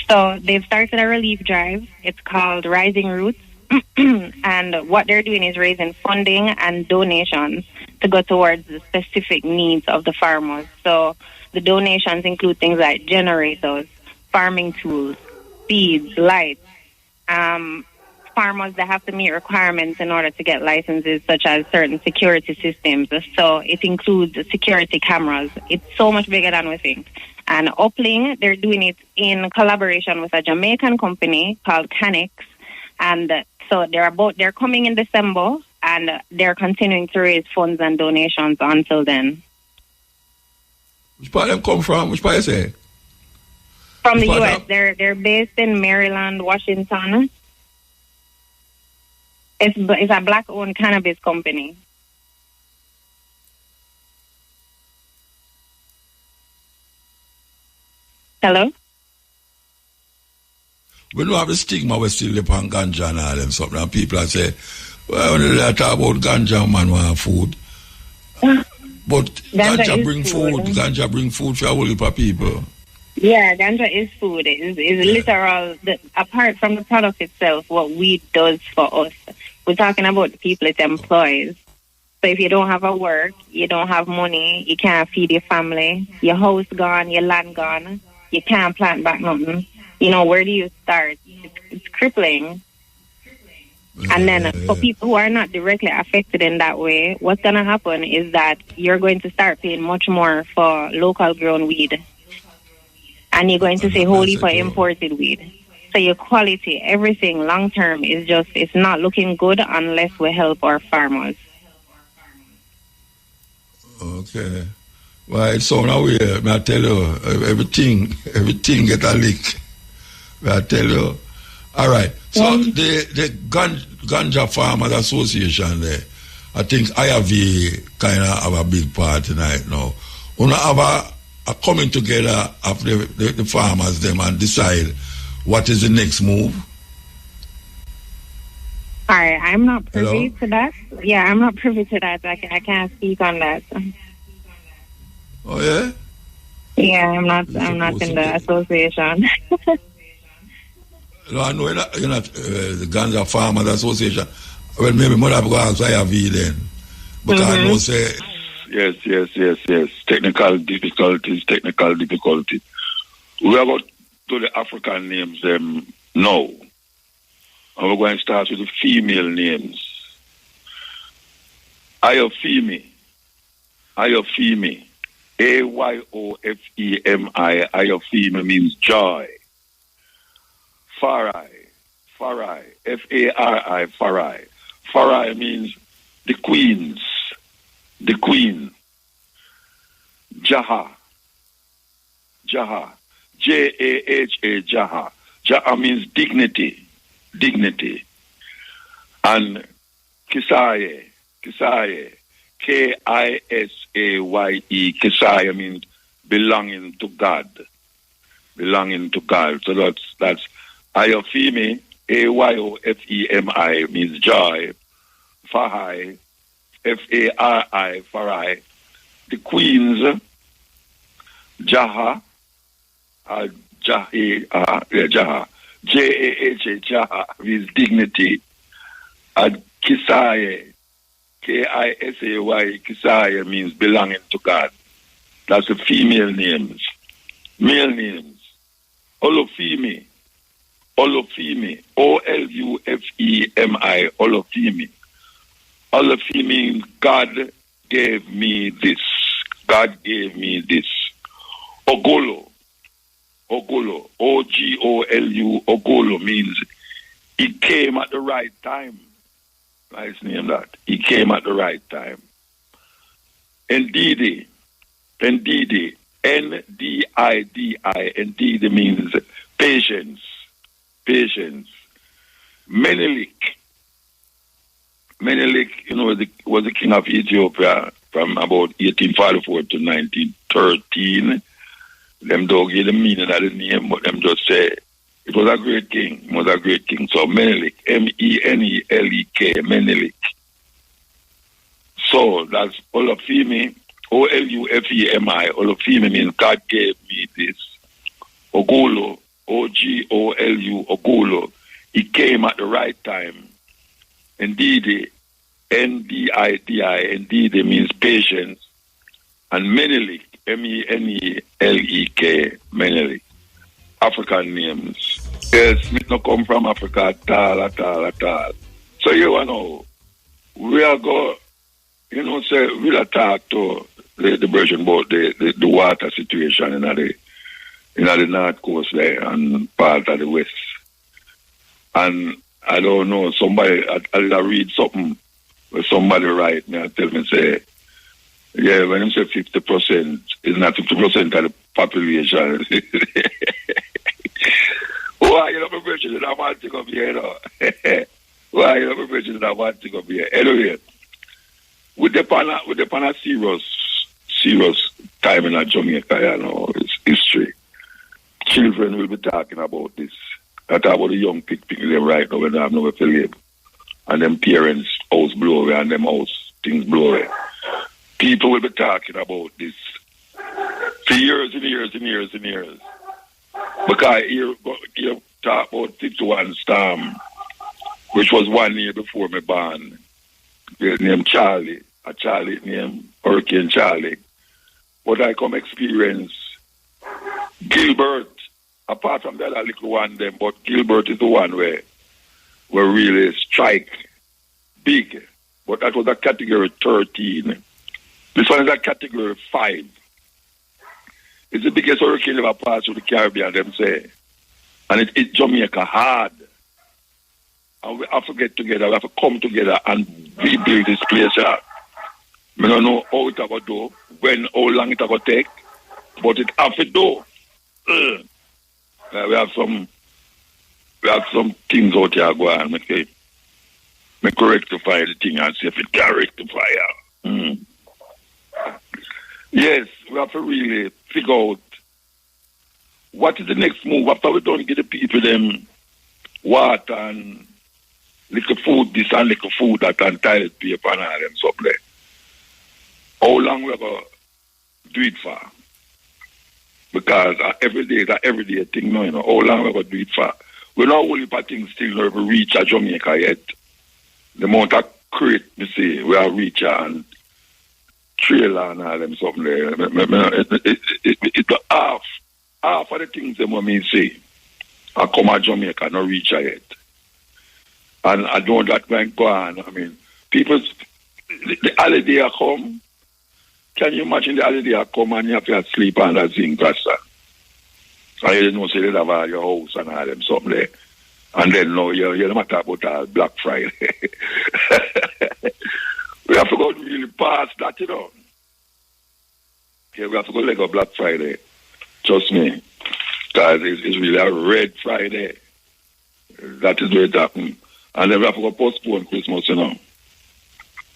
So they've started a relief drive. It's called Rising Roots, and what they're doing is raising funding and donations to go towards the specific needs of the farmers. So the donations include things like generators, farming tools, seeds, lights. Farmers that have to meet requirements in order to get licenses, such as certain security systems. So it includes security cameras. It's so much bigger than we think. And Upling, they're doing it in collaboration with a Jamaican company called Canex. And so they're coming in December, and they're continuing to raise funds and donations until then. Which part them come from? Which part you say? From the U.S. They're based in Maryland, Washington. It's a black-owned cannabis company. Hello? We don't have the stigma we still live on ganja and all them something. And people say, well, when they talk about ganja, man want food. But ganja bring food. Ganja bring food for a whole heap of people. Yeah, ganja is food. It's literal. Apart from the product itself, what weed does for us. We're talking about the people it employs. So if you don't have a work, you don't have money, you can't feed your family, your house gone, your land gone, you can't plant back nothing. Where do you start? It's crippling. And then for people who are not directly affected in that way, what's going to happen is that you're going to start paying much more for local grown weed. And you're going to say wholly for imported weed. So your quality, everything long term is it's not looking good unless we help our farmers. Okay. Well, it's so now I tell you, everything get a leak. I tell you. All right. So the Ganja Farmers Association there, I think IRV kind of have a big part tonight now. We have a coming together of the farmers them and decide what is the next move. All right, I'm not privy to that. Yeah, I'm not privy to that. I can't speak on that. Oh yeah. Yeah, I'm not in the association. No, I know you're not the Ganja Farmers Association. Well, maybe more have to ask IRV then. Because I know say... Yes. Technical difficulties. We are going to the African names now. And we're going to start with the female names. Ayofemi. Ayofemi. Ayofemi means joy. Farai. F-A-R-I, Farai. Farai means the queen. Jaha. Jaha, Jaha. Jaha means dignity. And Kisaye. K-I-S-A-Y-E. Kisaye means belonging to God. Belonging to God. So that's Ayofemi, A-Y-O-F-E-M-I means joy. Fahai, F-A-R-I, Farai. The Queens, Jaha, Jaha, J-A-H-A, Jaha means dignity. And Kisaye, K-I-S-A-Y, Kisaye means belonging to God. That's the female names. Male names. Olufemi, Olufemi, O-L-U-F-E-M-I, Olufemi. Olufemi means God gave me this. God gave me this. Ogolo, Ogolo, O-G-O-L-U, Ogolo means he came at the right time. Nice name that. He came at the right time. Ndidi, Ndidi, N-D-I-D-I, Ndidi means patience. Patience. Menelik, was the king of Ethiopia from about 1844 to 1913. Them don't give the meaning of the name, but them just say it was a great king. He was a great king. So Menelik, M-E-N-E-L-E-K, Menelik. So that's Olufemi, O-L-U-F-E-M-I. Olufemi means God gave me this. Ogolo, O-G-O-L-U, Ogolo. He came at the right time. Ndidi, N-D-I-D-I, Ndidi means patience. And Menelik, M-E-N-E-L-E-K, Menelik. African names. Yes, me no come from Africa at all. So you know, we are go, say we'll talk to the version about the water situation in the north coast there and part of the west. And I don't know, somebody I read something where somebody write me and tell me say, yeah, when you say 50%, it's not 50% of the population. Why you not prepared that I want to come here? Why you not prepared that I want to come here? Anyway, with the pana serious time in Jamaica, it's history. Children will be talking about this. I talk about the young people them right now when they have nowhere to live. And them parents house blow away and them house things blow away. People will be talking about this for years and years and years and years. Because you talk about 51 Storm, which was 1 year before my born. Named Charlie, a Charlie named Hurricane Charlie. But I come experience Gilbert, apart from that little one them, but Gilbert is the one where really strike big. But that was a category 13. This one is a category 5. It's the biggest hurricane ever passed through the Caribbean, them say. And it hit Jamaica hard. And we have to get together, we have to come together and rebuild this place. I don't know how it will do, how long it will take, but it have to do. We have some things out here going on. Me rectify the thing and see if it can rectify. Yes, we have to really figure out what is the next move after we don't get the people them water and little food this and little food that and toilet paper and all them stuff there. How long we going to do it for? Because every day is an everyday thing now, How long we going to do it for? We're not only for things still never reach a Jamaica yet. The amount of crate, me see, we are reach and trailer and all them something there. It's half of the things them what me say. I come to Jamaica, not reach yet. And I don't that going go on. I mean, the holiday are come. Can you imagine the holiday are come and you have to sleep under zinc cluster? And you know, say they have your house and all them something there. And then no, you don't matter about Black Friday. We have to go really past that, Yeah, we have to go like a Black Friday. Trust me. Because it's really a red Friday. That is where it happened. And then we have to go postpone Christmas,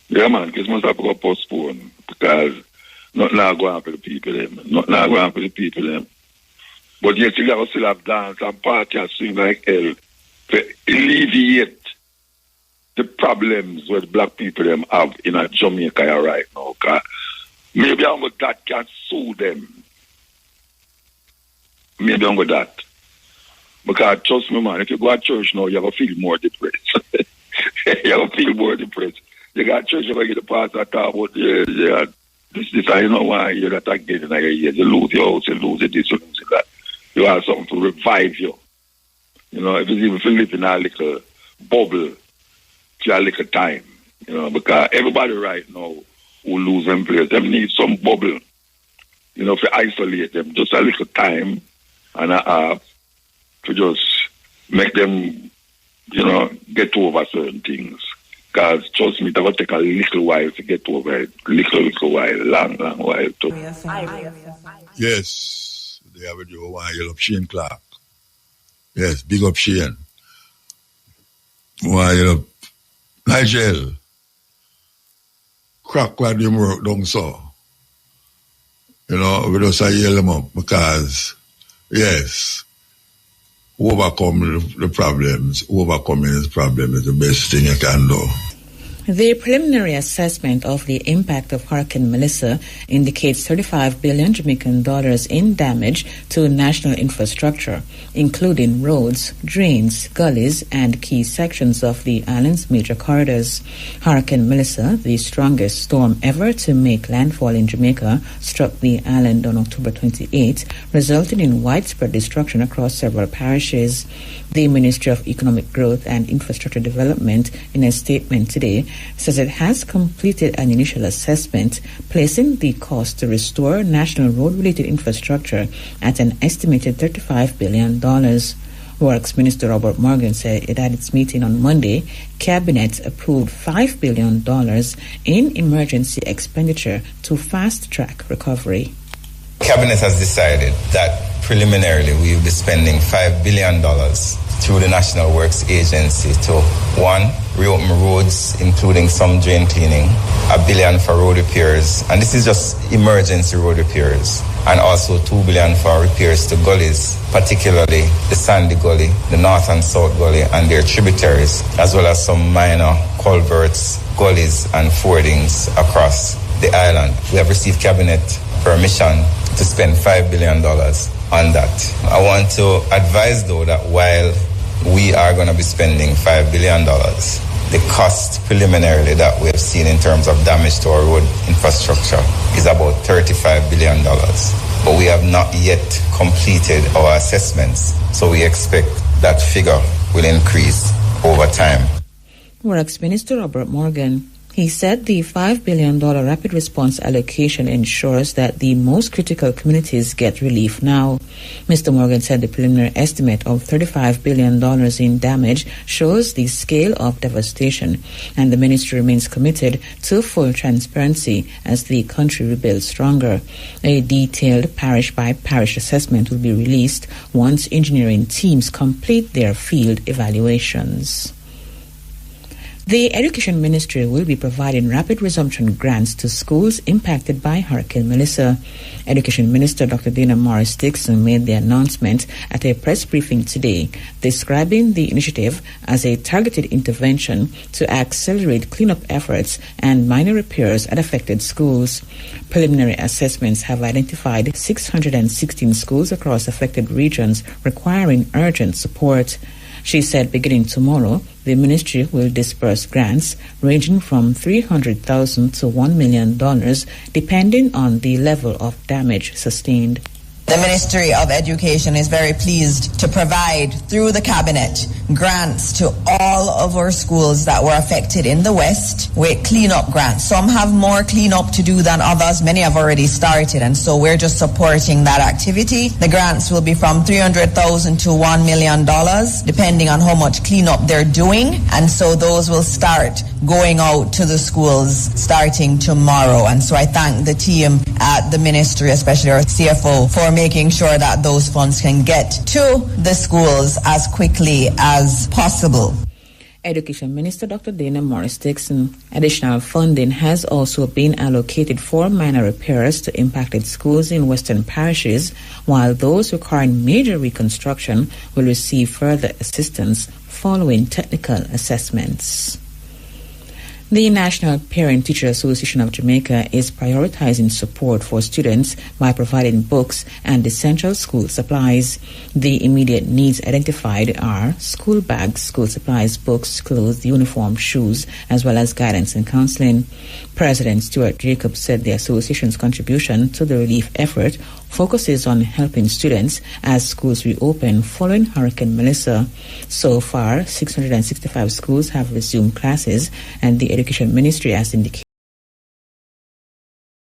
Yeah, man, because must have to go postpone because nothing not going on for the people them. Nothing not going on for the people them. But yet you gotta still have dance and party and swing like hell to alleviate the problems what black people them have in a Jamaica right now. Cause maybe I'm with that can sue them. Maybe I'm with that. Because trust me, man, if you go to church now, you're going to feel more depressed. You're going to feel more depressed. You got church, you're going to get the pastor talk about, this, I don't know why you're not again in your ears. You lose your house, you lose it, this, you lose it, that. You have something to revive you. You know, if it's even if you live in a little bubble, for a little time, you know, because everybody right now who lose them place, them need some bubble, you know, to isolate them, just a little time and a half to just make them, you know, get over certain things. Because trust me, it will take a little while to get over it. Little while, long while too. Yes, they have a do one yell up Shane Clark. Yes, big up Shane. One yell up Nigel. Crack what them work down so. You know, we just yell them up because, yes, overcoming the problems, overcoming this problem is the best thing you can do. The preliminary assessment of the impact of Hurricane Melissa indicates $35 billion Jamaican dollars in damage to national infrastructure, including roads, drains, gullies, and key sections of the island's major corridors. Hurricane Melissa, the strongest storm ever to make landfall in Jamaica, struck the island on October 28, resulting in widespread destruction across several parishes. The Ministry of Economic Growth and Infrastructure Development, in a statement today, says it has completed an initial assessment, placing the cost to restore national road-related infrastructure at an estimated $35 billion. Works Minister Robert Morgan said at its meeting on Monday, Cabinet approved $5 billion in emergency expenditure to fast-track recovery. Cabinet has decided that preliminarily we will be spending $5 billion through the National Works Agency to, one, reopen roads, including some drain cleaning, $1 billion for road repairs, and this is just emergency road repairs, and also $2 billion for repairs to gullies, particularly the Sandy Gully, the North and South Gully, and their tributaries, as well as some minor culverts, gullies, and fordings across the island. We have received Cabinet permission to spend $5 billion on that. I want to advise, though, that while we are going to be spending $5 billion, the cost preliminarily that we have seen in terms of damage to our road infrastructure is about $35 billion. But we have not yet completed our assessments, so we expect that figure will increase over time. Works Minister Robert Morgan. He said the $5 billion rapid response allocation ensures that the most critical communities get relief now. Mr. Morgan said the preliminary estimate of $35 billion in damage shows the scale of devastation, and the ministry remains committed to full transparency as the country rebuilds stronger. A detailed parish-by-parish assessment will be released once engineering teams complete their field evaluations. The Education Ministry will be providing rapid resumption grants to schools impacted by Hurricane Melissa. Education Minister Dr. Dana Morris-Dixon made the announcement at a press briefing today, describing the initiative as a targeted intervention to accelerate cleanup efforts and minor repairs at affected schools. Preliminary assessments have identified 616 schools across affected regions requiring urgent support. She said beginning tomorrow, the ministry will disperse grants ranging from $300,000 to $1 million, depending on the level of damage sustained. The Ministry of Education is very pleased to provide, through the Cabinet, grants to all of our schools that were affected in the West with cleanup grants. Some have more cleanup to do than others. Many have already started, and so we're just supporting that activity. The grants will be from $300,000 to $1 million, depending on how much cleanup they're doing, and so those will start going out to the schools starting tomorrow. And so I thank the team at the ministry, especially our CFO, for making sure that those funds can get to the schools as quickly as possible. Education Minister Dr. Dana Morris-Dixon. Additional funding has also been allocated for minor repairs to impacted schools in western parishes, while those requiring major reconstruction will receive further assistance following technical assessments. The National Parent-Teacher Association of Jamaica is prioritizing support for students by providing books and essential school supplies. The immediate needs identified are school bags, school supplies, books, clothes, uniform, shoes, as well as guidance and counseling. President Stuart Jacobs said the association's contribution to the relief effort focuses on helping students as schools reopen following Hurricane Melissa. So far, 665 schools have resumed classes, and the Education Ministry has indicated